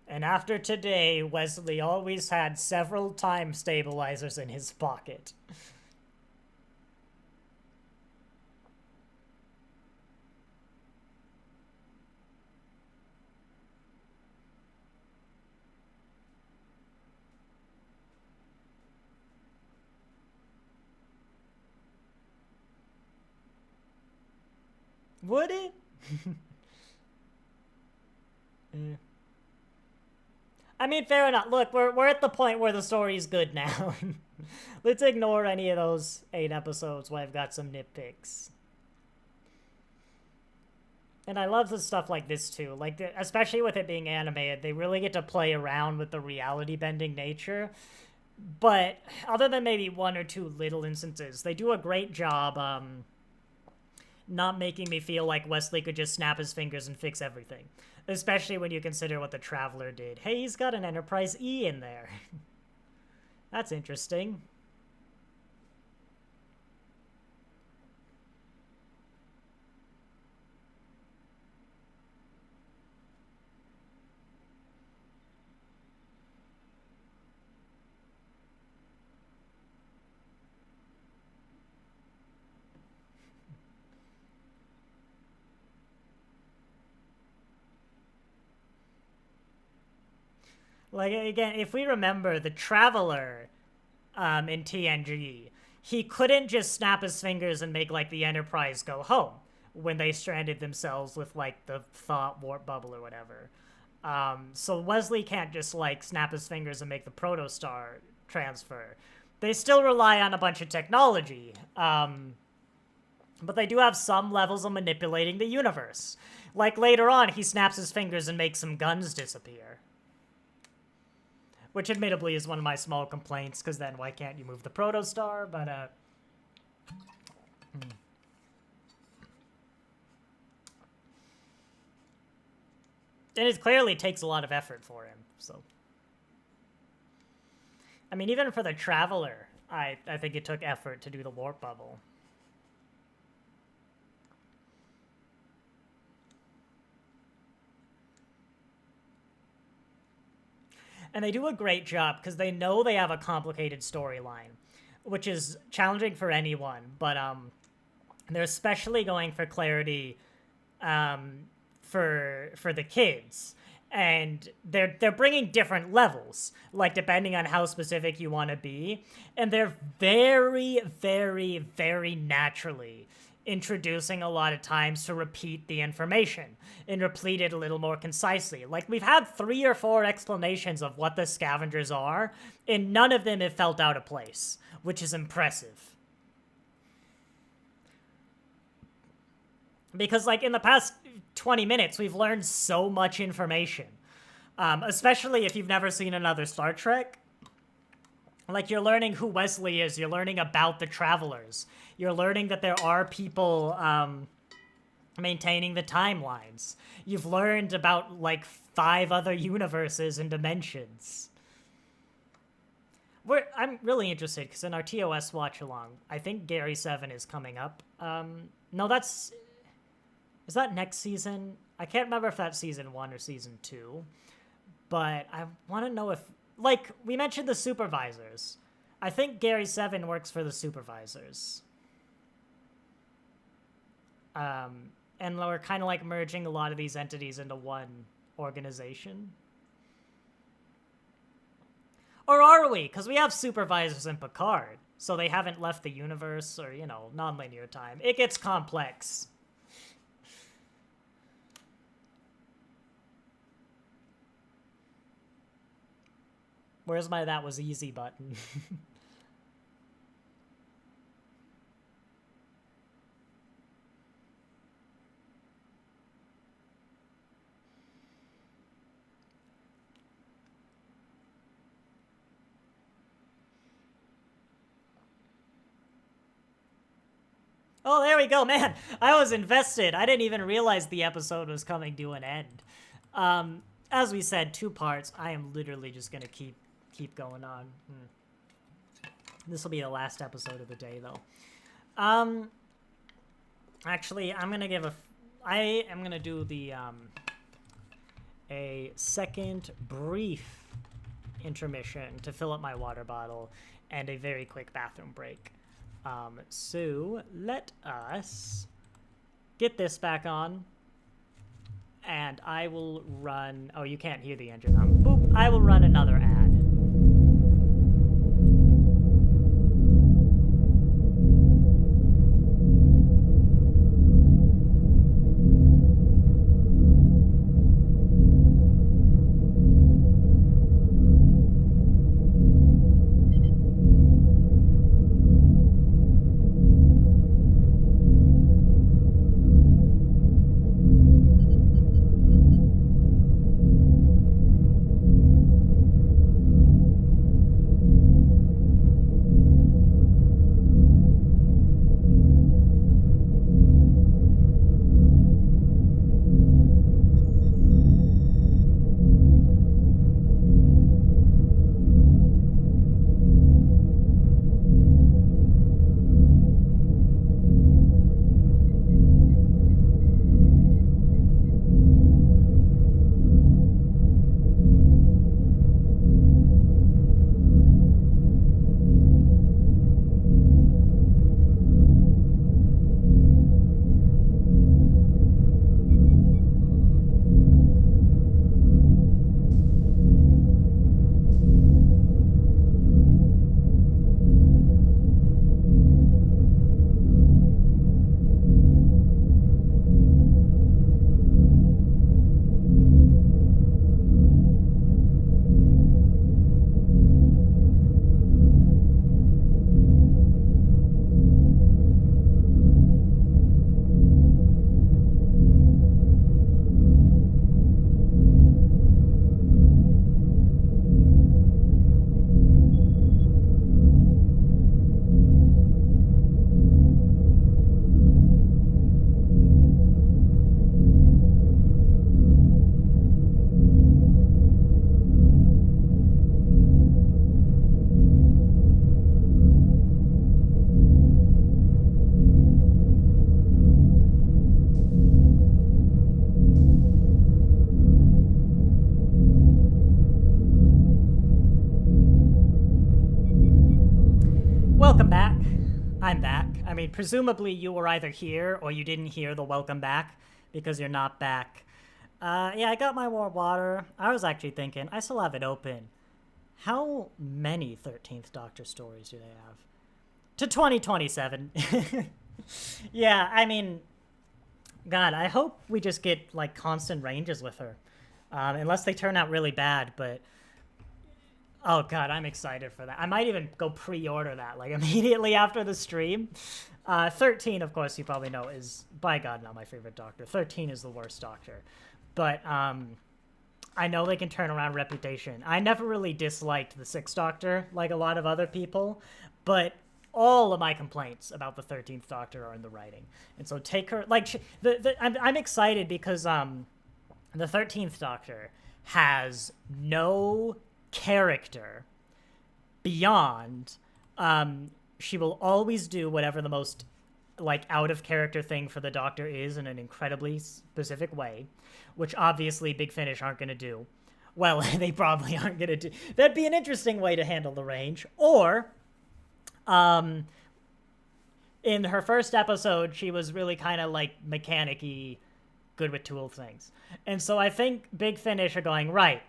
And after today, Wesley always had several time stabilizers in his pocket. Would it? I mean, fair enough. Look, we're at the point where the story's good now. Let's ignore any of those 8 episodes where I've got some nitpicks. And I love the stuff like this too. Like, especially with it being animated, they really get to play around with the reality bending nature. But other than maybe 1 or 2 little instances, they do a great job not making me feel like Wesley could just snap his fingers and fix everything. Especially when you consider what the Traveler did. Hey, he's got an Enterprise E in there. That's interesting. Like, again, if we remember, the Traveler in TNG, he couldn't just snap his fingers and make, like, the Enterprise go home. when they stranded themselves with, like, the thought warp bubble or whatever. So Wesley can't just, like, snap his fingers and make the protostar transfer. They still rely on a bunch of technology. But they do have some levels of manipulating the universe. Like, later on, he snaps his fingers and makes some guns disappear. Which, admittedly, is one of my small complaints, because then why can't you move the protostar? But, And it clearly takes a lot of effort for him, so... I mean, even for the Traveler, I think it took effort to do the warp bubble. And they do a great job, because they know they have a complicated storyline, which is challenging for anyone, but they're especially going for clarity for the kids. And they're bringing different levels, like, depending on how specific you want to be. And they're very, very, very naturally introducing a lot of times to repeat the information and repeat it a little more concisely. Like, we've had 3 or 4 explanations of what the scavengers are, and none of them have felt out of place, which is impressive. Because, like, in the past 20 minutes, we've learned so much information. Especially if you've never seen another Star Trek. Like, you're learning who Wesley is. You're learning about the Travelers. You're learning that there are people maintaining the timelines. You've learned about, like, 5 other universes and dimensions. I'm really interested, because in our TOS watch-along, I think Gary 7 is coming up. No, that's... Is that next season? I can't remember if that's season 1 or season 2. But I want to know if... Like, we mentioned the supervisors. I think Gary 7 works for the supervisors. And we're kind of, like, merging a lot of these entities into one organization. Or are we? Because we have supervisors in Picard. So they haven't left the universe or, you know, non-linear time. It gets complex. Where's my that was easy button? Oh, there we go, man. I was invested. I didn't even realize the episode was coming to an end. As we said, 2 parts. I am literally just gonna keep going on. This will be the last episode of the day, though. Actually, I'm gonna give I am gonna do the a second brief intermission to fill up my water bottle and a very quick bathroom break. So let us get this back on, and I will run. Oh, you can't hear the engine. Boop. I will run another ad. welcome back. I'm back. I mean, presumably you were either here or you didn't hear the welcome back because you're not back. Yeah, I got my warm water. I was actually thinking, I still have it open. How many 13th Doctor stories do they have? To 2027. Yeah, I mean, God, I hope we just get, like, constant ranges with her. Unless they turn out really bad, but... Oh, God, I'm excited for that. I might even go pre-order that, like, immediately after the stream. 13, of course, you probably know, is, by God, not my favorite Doctor. 13 is the worst Doctor. But, I know they can turn around Reputation. I never really disliked the 6th Doctor, like a lot of other people, but all of my complaints about the 13th Doctor are in the writing. And so take her, like, I'm excited because, the 13th Doctor has no character beyond she will always do whatever the most like out of character thing for the Doctor is in an incredibly specific way, which obviously Big Finish aren't going to do. Well, they probably aren't going to do. That'd be an interesting way to handle the range. Or in her first episode she was really kind of like mechanic-y, good with tool things. And so I think Big Finish are going, right,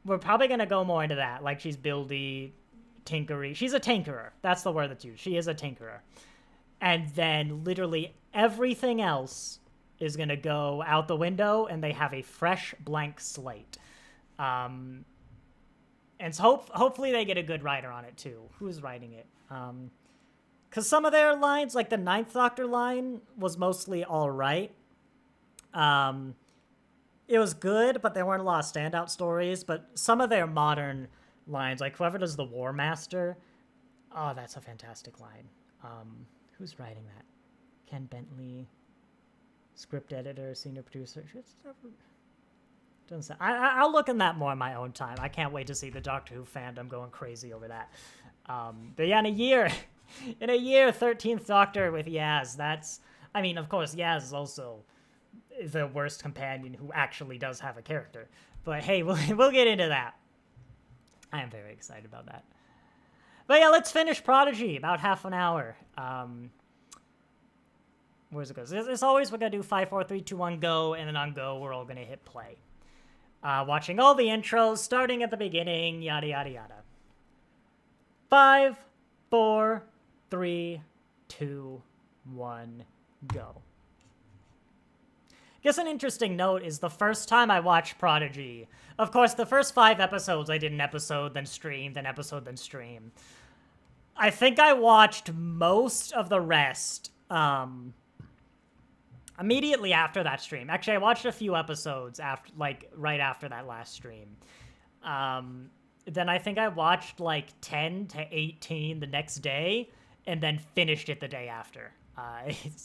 we're probably going to go more into that. Like, she's buildy, tinkery. She's a tinkerer. That's the word that's used. She is a tinkerer. And then literally everything else is going to go out the window, and they have a fresh blank slate. And so hopefully they get a good writer on it, too. Who's writing it? Because some of their lines, like the 9th Doctor line, was mostly all right. It was good, but there weren't a lot of standout stories. But some of their modern lines, like whoever does the War Master, oh, that's a fantastic line. Who's writing that? Ken Bentley, script editor, senior producer. Doesn't say. I'll look in that more in my own time. I can't wait to see the Doctor Who fandom going crazy over that. But yeah, in a year, 13th Doctor with Yaz. That's, I mean, of course, Yaz is also the worst companion who actually does have a character. But hey, we'll get into that. I am very excited about that. But yeah, let's finish Prodigy. About half an hour. Where's it go? As always, we're going to do 5, 4, 3, 2, 1, go. And then on go, we're all going to hit play. Watching all the intros, starting at the beginning, yada, yada, yada. 5, 4, 3, 2, 1, go. Guess an interesting note is the first time I watched Prodigy. Of course, the first 5 episodes, I did an episode, then stream, then episode, then stream. I think I watched most of the rest immediately after that stream. Actually, I watched a few episodes after, like, right after that last stream. Then I think I watched like 10 to 18 the next day, and then finished it the day after.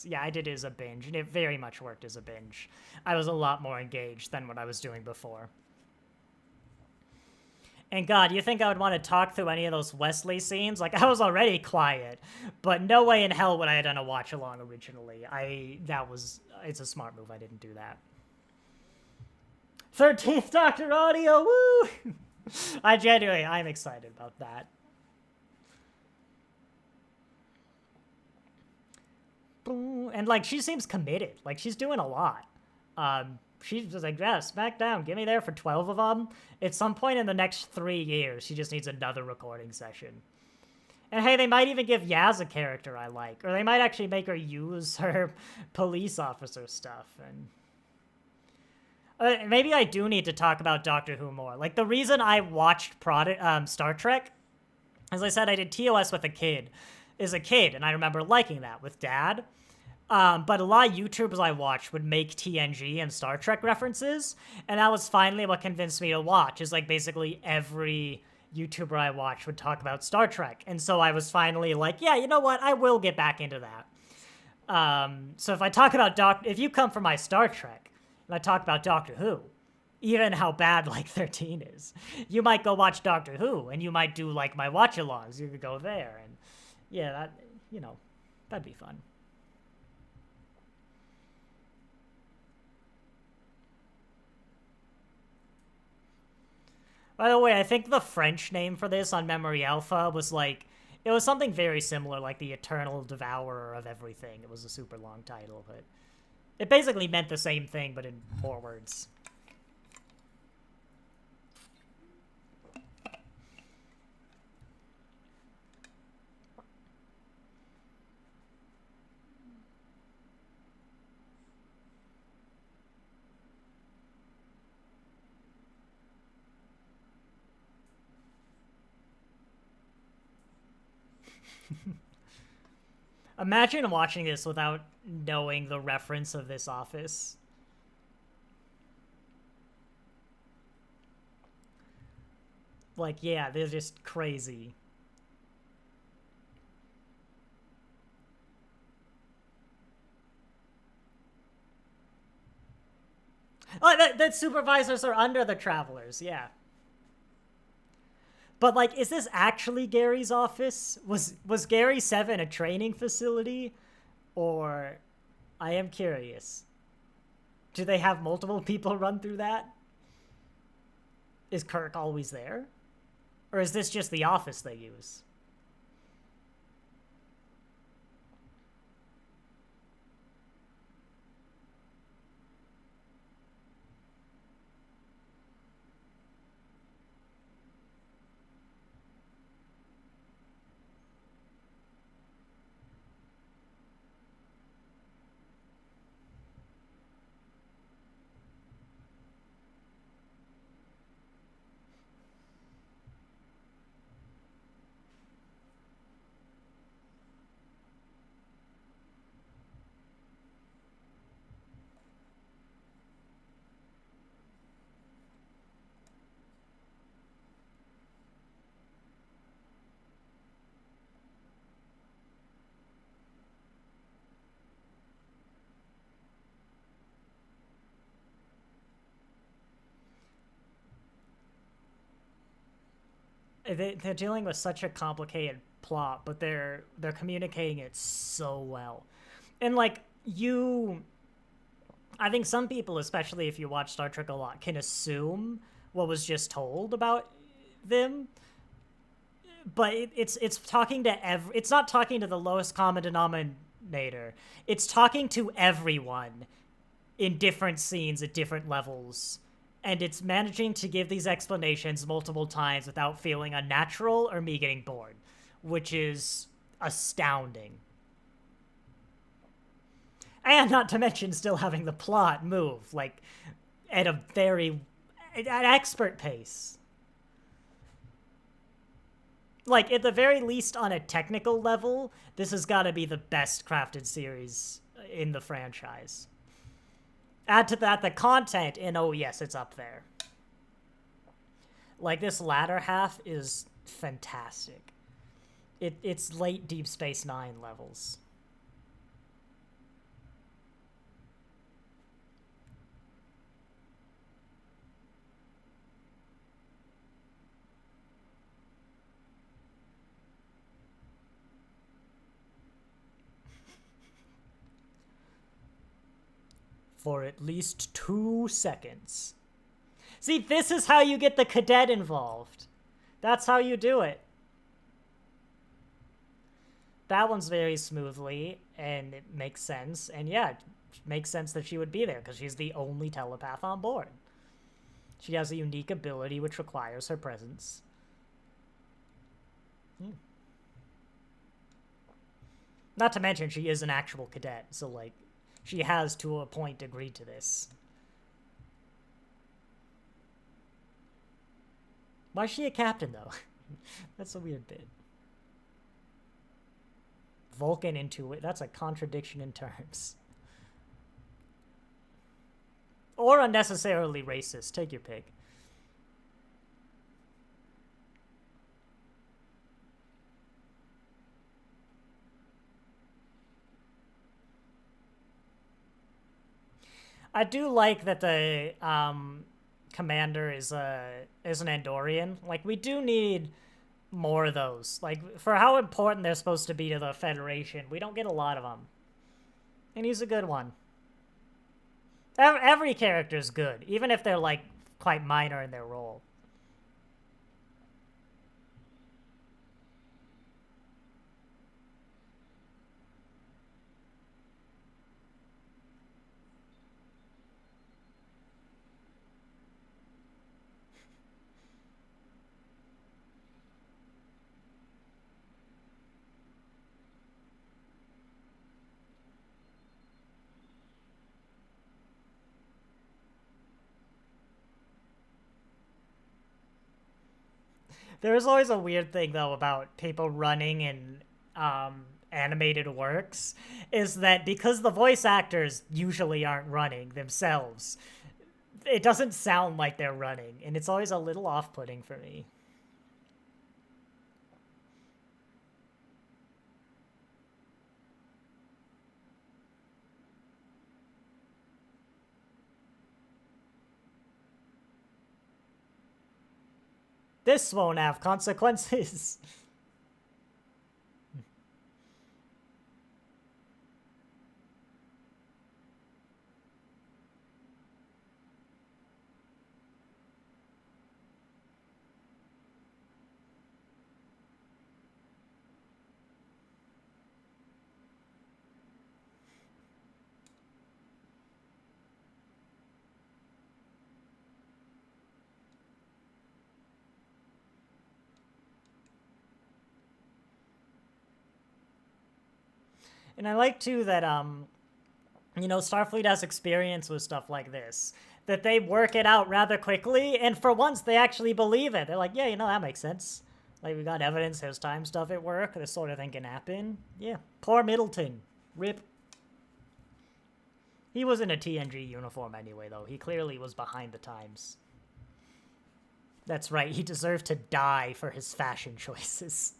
Yeah, I did it as a binge, and it very much worked as a binge. I was a lot more engaged than what I was doing before. And God, you think I would want to talk through any of those Wesley scenes? Like, I was already quiet, but no way in hell would I have done a watch-along originally. It's a smart move, I didn't do that. 13th Doctor audio, woo! I'm excited about that. And, like, she seems committed. Like, she's doing a lot. She's just like, yeah, smack down. Get me there for 12 of them. At some point in the next 3 years, she just needs another recording session. And hey, they might even give Yaz a character I like. Or they might actually make her use her police officer stuff. And maybe I do need to talk about Doctor Who more. Like, the reason I watched Star Trek, as I said, I did TOS with a kid. As a kid, and I remember liking that with Dad. But a lot of YouTubers I watched would make TNG and Star Trek references, and that was finally what convinced me to watch, is like basically every YouTuber I watched would talk about Star Trek, and so I was finally like, yeah, you know what, I will get back into that. So if I talk about if you come from my Star Trek, and I talk about Doctor Who, even how bad like 13 is, you might go watch Doctor Who, and you might do like my watch-alongs, you could go there, and yeah, that, you know, that'd be fun. By the way, I think the French name for this on Memory Alpha was like It was something very similar, like the Eternal Devourer of Everything. It was a super long title, but it basically meant the same thing, but in more words. Imagine watching this without knowing the reference of this office. Like, yeah, they're just crazy. Oh, the supervisors are under the travelers, yeah. But, like, is this actually Gary's office? Was Gary 7 a training facility? Or... I am curious. Do they have multiple people run through that? Is Kirk always there? Or is this just the office they use? They're dealing with such a complicated plot, but they're communicating it so well. And like I think some people, especially if you watch Star Trek a lot, can assume what was just told about them. But it's talking to it's not talking to the lowest common denominator. It's talking to everyone in different scenes at different levels. And it's managing to give these explanations multiple times without feeling unnatural or me getting bored, which is astounding. And not to mention still having the plot move, like, at an expert pace. Like, at the very least, on a technical level, this has got to be the best crafted series in the franchise. Add to that the content, and oh yes, it's up there. Like, this latter half is fantastic. It's late Deep Space Nine levels. For at least 2 seconds. See, this is how you get the cadet involved. That's how you do it. That one's very smoothly, and it makes sense. And yeah, it makes sense that she would be there, because she's the only telepath on board. She has a unique ability which requires her presence. Not to mention, she is an actual cadet, so, like, she has, to a point, agreed to this. Why is she a captain, though? That's a weird bit. Vulcan into it. That's a contradiction in terms. Or unnecessarily racist. Take your pick. I do like that the commander is an Andorian. Like, we do need more of those. Like, for how important they're supposed to be to the Federation, we don't get a lot of them. And he's a good one. Every character's good, even if they're, like, quite minor in their role. There's always a weird thing though about people running in animated works, is that because the voice actors usually aren't running themselves, it doesn't sound like they're running, and it's always a little off-putting for me. This won't have consequences. And I like too that you know, Starfleet has experience with stuff like this, that they work it out rather quickly, and for once they actually believe it. They're like, yeah, you know, that makes sense. Like, we got evidence there's time stuff at work, this sort of thing can happen. Yeah, poor Middleton. Rip. He was in a TNG uniform anyway, though. He clearly was behind the times. That's right, he deserved to die for his fashion choices.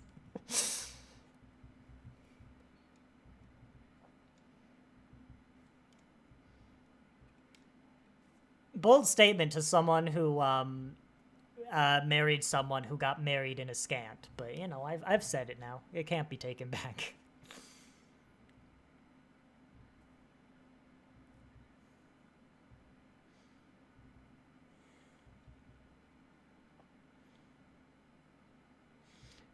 Bold statement to someone who married someone who got married in a scant, but you know, I've said it now. It can't be taken back.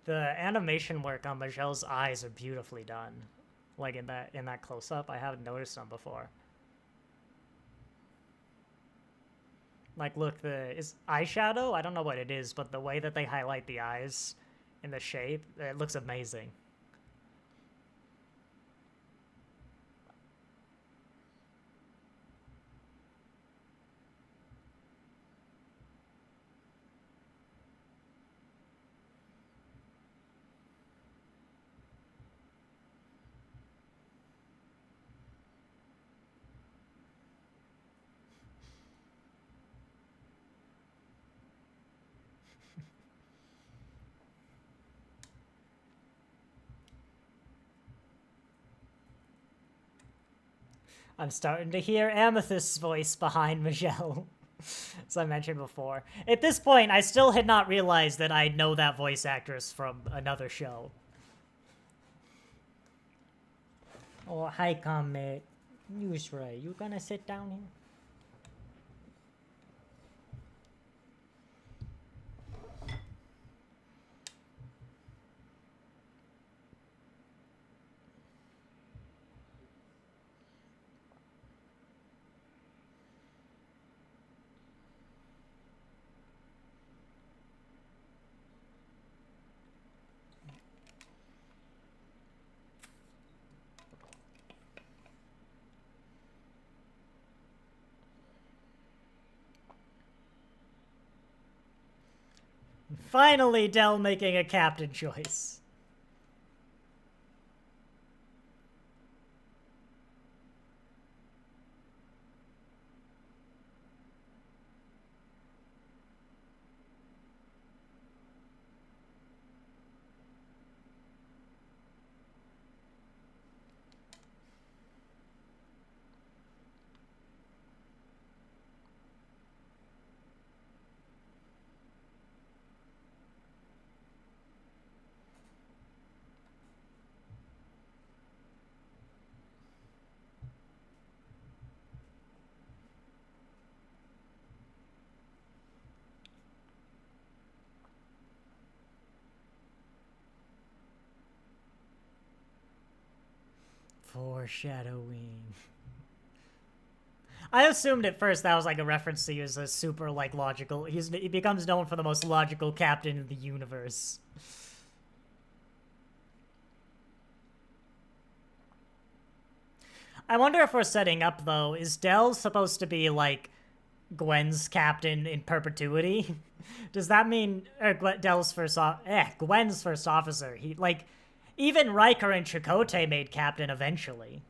The animation work on Maj'el's eyes are beautifully done. Like in that close up, I haven't noticed them before. Like, look, is eyeshadow? I don't know what it is, but the way that they highlight the eyes in the shape, it looks amazing. I'm starting to hear Amethyst's voice behind Maj'el, as I mentioned before. At this point, I still had not realized that I know that voice actress from another show. Oh, hi, Comet. Newsray, you gonna sit down here? Finally, Del making a captain choice. Foreshadowing. I assumed at first that was like a reference to use a super like logical. He becomes known for the most logical captain in the universe. I wonder if we're setting up though. Is Del supposed to be like Gwen's captain in perpetuity. Does that mean Gwen's first officer? He like even Riker and Chakotay made captain eventually.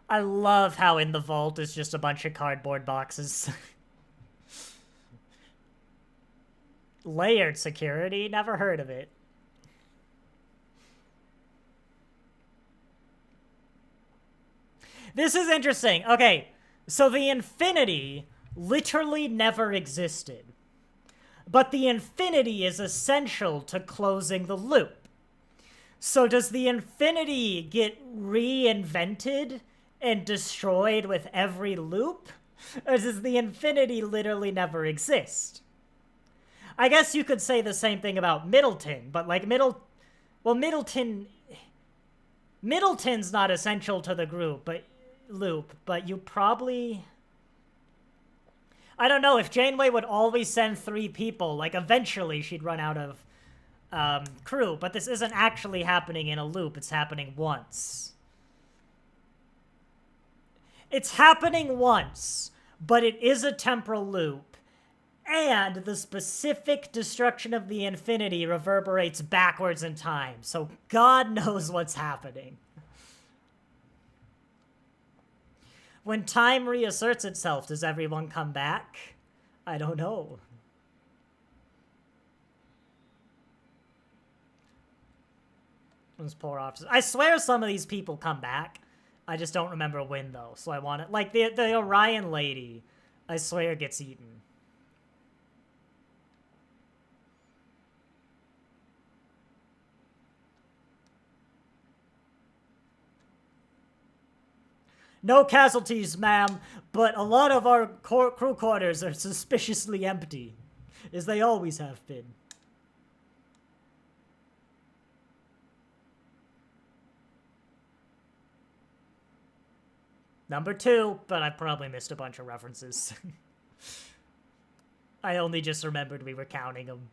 I love how in the vault is just a bunch of cardboard boxes. Layered security? Never heard of it. This is interesting. Okay, so the infinity literally never existed. But the infinity is essential to closing the loop. So does the infinity get reinvented and destroyed with every loop? Or does the infinity literally never exist? I guess you could say the same thing about Middleton, but like Middleton's not essential to the loop, but you probably... I don't know, if Janeway would always send 3 people, like eventually she'd run out of crew, but this isn't actually happening in a loop, it's happening once. It's happening once, but it is a temporal loop, and the specific destruction of the infinity reverberates backwards in time, so God knows what's happening. When time reasserts itself, does everyone come back? I don't know. Those poor officers. I swear some of these people come back. I just don't remember when, though. So I want it. Like, the Orion lady, I swear gets eaten. No casualties, ma'am, but a lot of our crew quarters are suspiciously empty, as they always have been. Number 2, but I probably missed a bunch of references. I only just remembered we were counting them.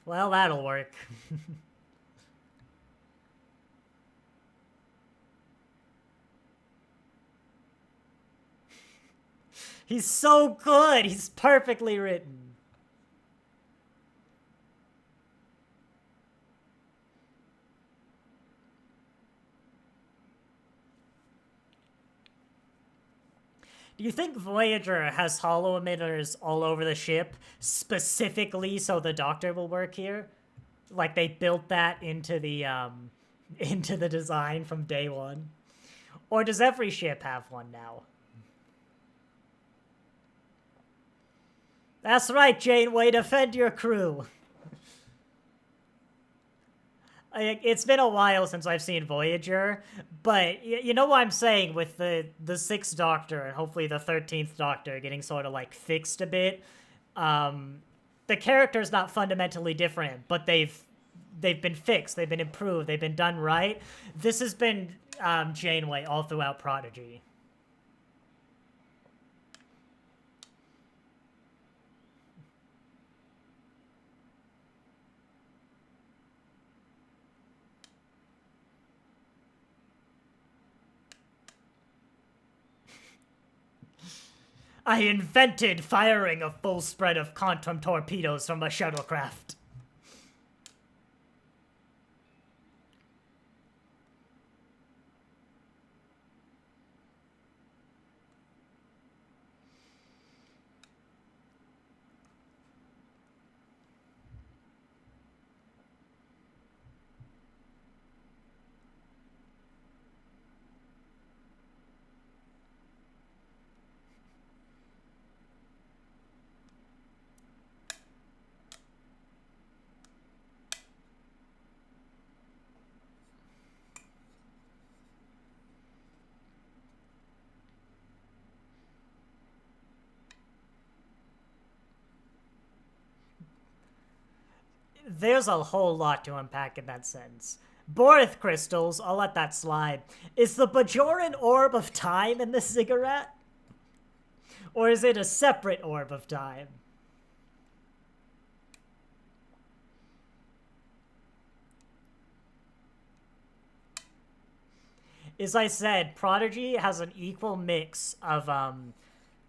Well, that'll work. He's so good. He's perfectly written. Do you think Voyager has holo emitters all over the ship specifically so the Doctor will work here? Like they built that into the design from day one? Or does every ship have one now? That's right, Janeway, defend your crew. It's been a while since I've seen Voyager, but you know what I'm saying with the 6th Doctor and hopefully the 13th Doctor getting sort of like fixed a bit. The character's not fundamentally different, but they've been fixed, they've been improved, they've been done right. This has been Janeway all throughout Prodigy. I invented firing a full spread of quantum torpedoes from a shuttlecraft. There's a whole lot to unpack in that sentence. Borth crystals, I'll let that slide. Is the Bajoran orb of time in this cigarette? Or is it a separate orb of time? As I said, Prodigy has an equal mix of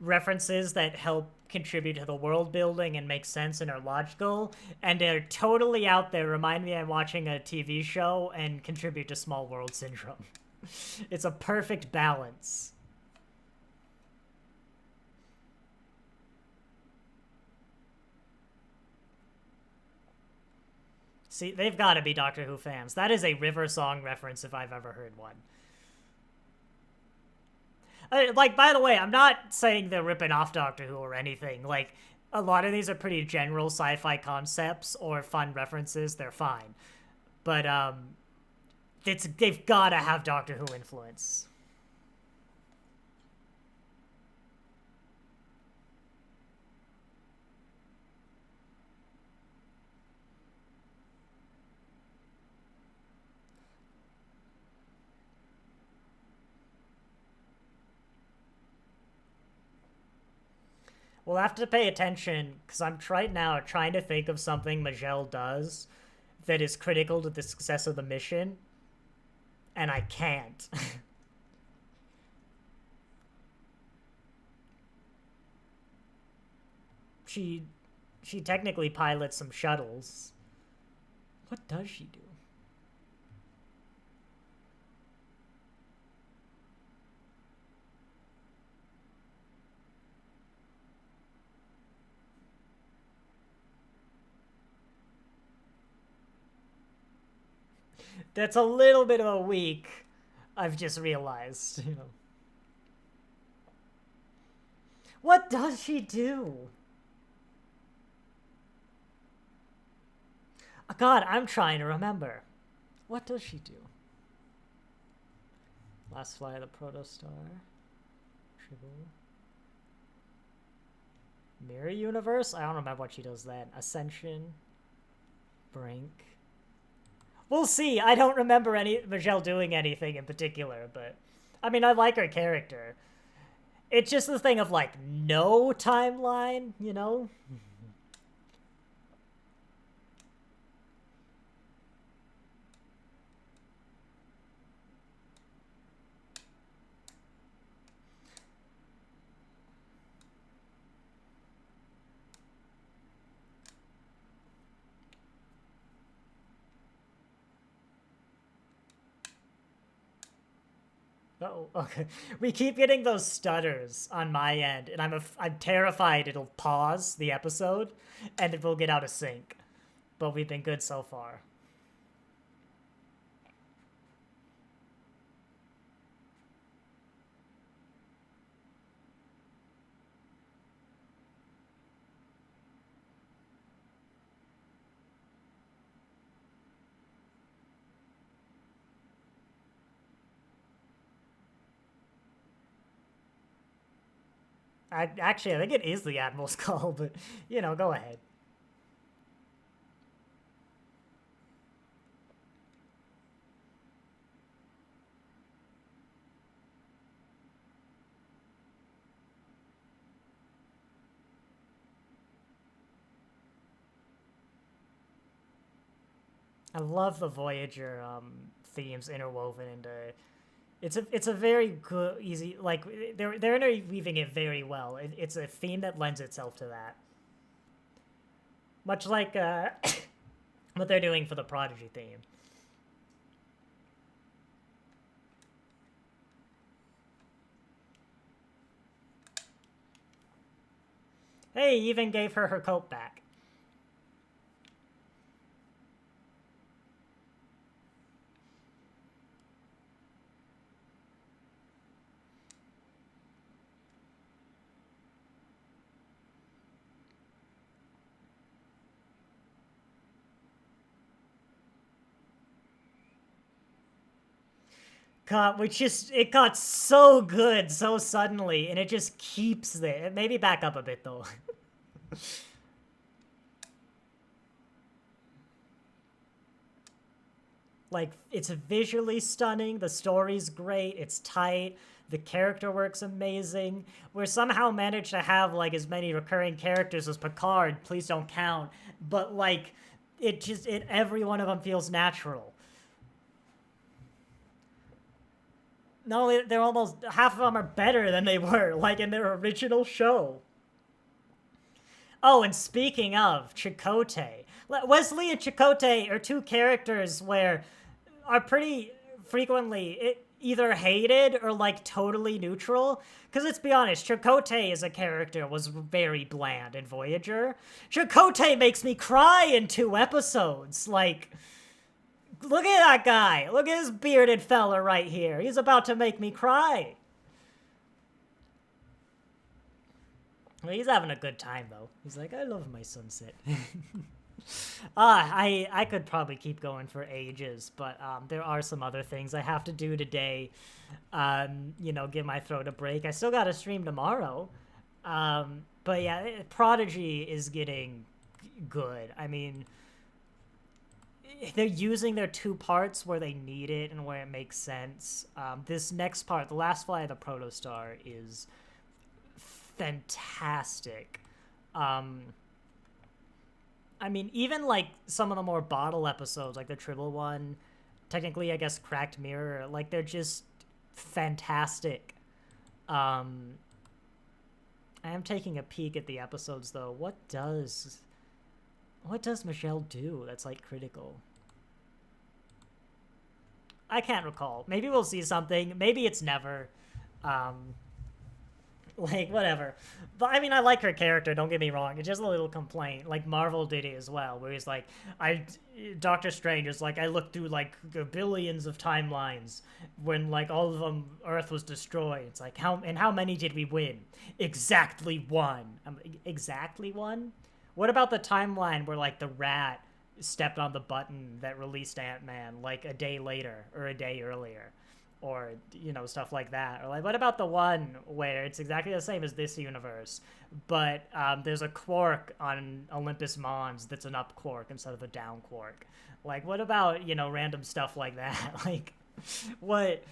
references that help contribute to the world building and make sense and are logical, and they're totally out there, remind me I'm watching a TV show, and contribute to small world syndrome. It's a perfect balance. See, they've got to be Doctor Who fans. That is a River Song reference if I've ever heard one. Like, by the way, I'm not saying they're ripping off Doctor Who or anything. Like, a lot of these are pretty general sci-fi concepts or fun references. They're fine. But, they've got to have Doctor Who influence. We'll have to pay attention, because I'm right now trying to think of something Maj'el does that is critical to the success of the mission, and I can't. she technically pilots some shuttles. What does she do? That's a little bit of a weak, I've just realized, you know. What does she do? Oh, God, I'm trying to remember. What does she do? Last Flight of the Protostar. Tribble. Mirror Universe? I don't remember what she does then. Ascension. Brink. We'll see. I don't remember Maj'el doing anything in particular, but I mean, I like her character. It's just the thing of like no timeline, you know? Oh, okay. We keep getting those stutters on my end, and I'm terrified it'll pause the episode, and it will get out of sync. But we've been good so far. Actually, I think it is the Admiral's call, but, you know, go ahead. I love the Voyager themes interwoven into. It's a very good, easy, like they're interweaving it very well. It's a theme that lends itself to that, much like what they're doing for the Prodigy theme. Hey, even gave her coat back. God, it got so good so suddenly, and it just keeps there. Maybe back up a bit though. Like, it's visually stunning, the story's great, it's tight, The character work's amazing. We're somehow managed to have, like, as many recurring characters as Picard. Please don't count. But, like, every one of them feels natural. Not only, they're almost, half of them are better than they were, like, in their original show. Oh, and speaking of Chakotay, Wesley and Chakotay are two characters where are pretty frequently either hated or like totally neutral. Because let's be honest, Chakotay as a character was very bland in Voyager. Chakotay makes me cry in 2 episodes. Like, look at that guy. Look at this bearded fella right here. He's about to make me cry. Well, he's having a good time, though. He's like, I love my sunset. I could probably keep going for ages, but there are some other things I have to do today. You know, give my throat a break. I still got to stream tomorrow. But yeah, Prodigy is getting good. I mean, they're using their 2 parts where they need it and where it makes sense. This next part, the last flight of the Protostar, is fantastic. I mean, even like some of the more bottle episodes, like the Tribble one, technically I guess Cracked Mirror, like they're just fantastic. I am taking a peek at the episodes though. What does Maj'el do that's like critical? I can't recall. Maybe we'll see something. Maybe it's never. Like, whatever. But, I mean, I like her character, don't get me wrong. It's just a little complaint. Like, Marvel did it as well, where he's like, Doctor Strange is like, I looked through, like, billions of timelines when, like, all of them, Earth was destroyed. It's like, how many did we win? Exactly 1. Exactly 1? What about the timeline where, like, the rat stepped on the button that released Ant-Man, like, a day later, or a day earlier? Or, you know, stuff like that. Or, like, what about the one where it's exactly the same as this universe, but there's a quark on Olympus Mons that's an up quark instead of a down quark? Like, what about, you know, random stuff like that? Like, what?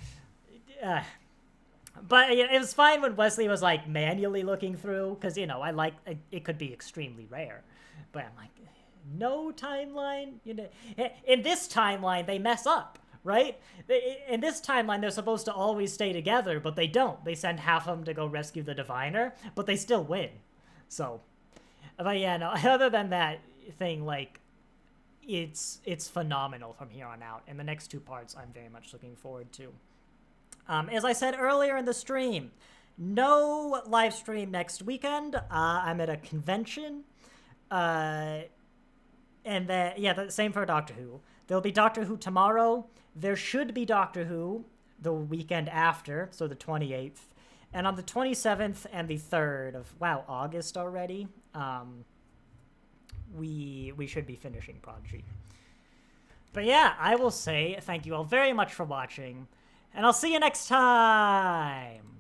But you know, it was fine when Wesley was, like, manually looking through, because, you know, it could be extremely rare. But I'm like, no timeline? You know, in this timeline, they mess up. Right? In this timeline, they're supposed to always stay together, but they don't. They send half of them to go rescue the Diviner, but they still win. So, but yeah, no, other than that thing, like, it's phenomenal from here on out. And the next 2 parts I'm very much looking forward to. As I said earlier in the stream, no live stream next weekend. I'm at a convention. And then, yeah, the same for Doctor Who. There'll be Doctor Who tomorrow. There should be Doctor Who the weekend after, so the 28th. And on the 27th and the 3rd of, August already, we should be finishing Prodigy. But yeah, I will say thank you all very much for watching, and I'll see you next time!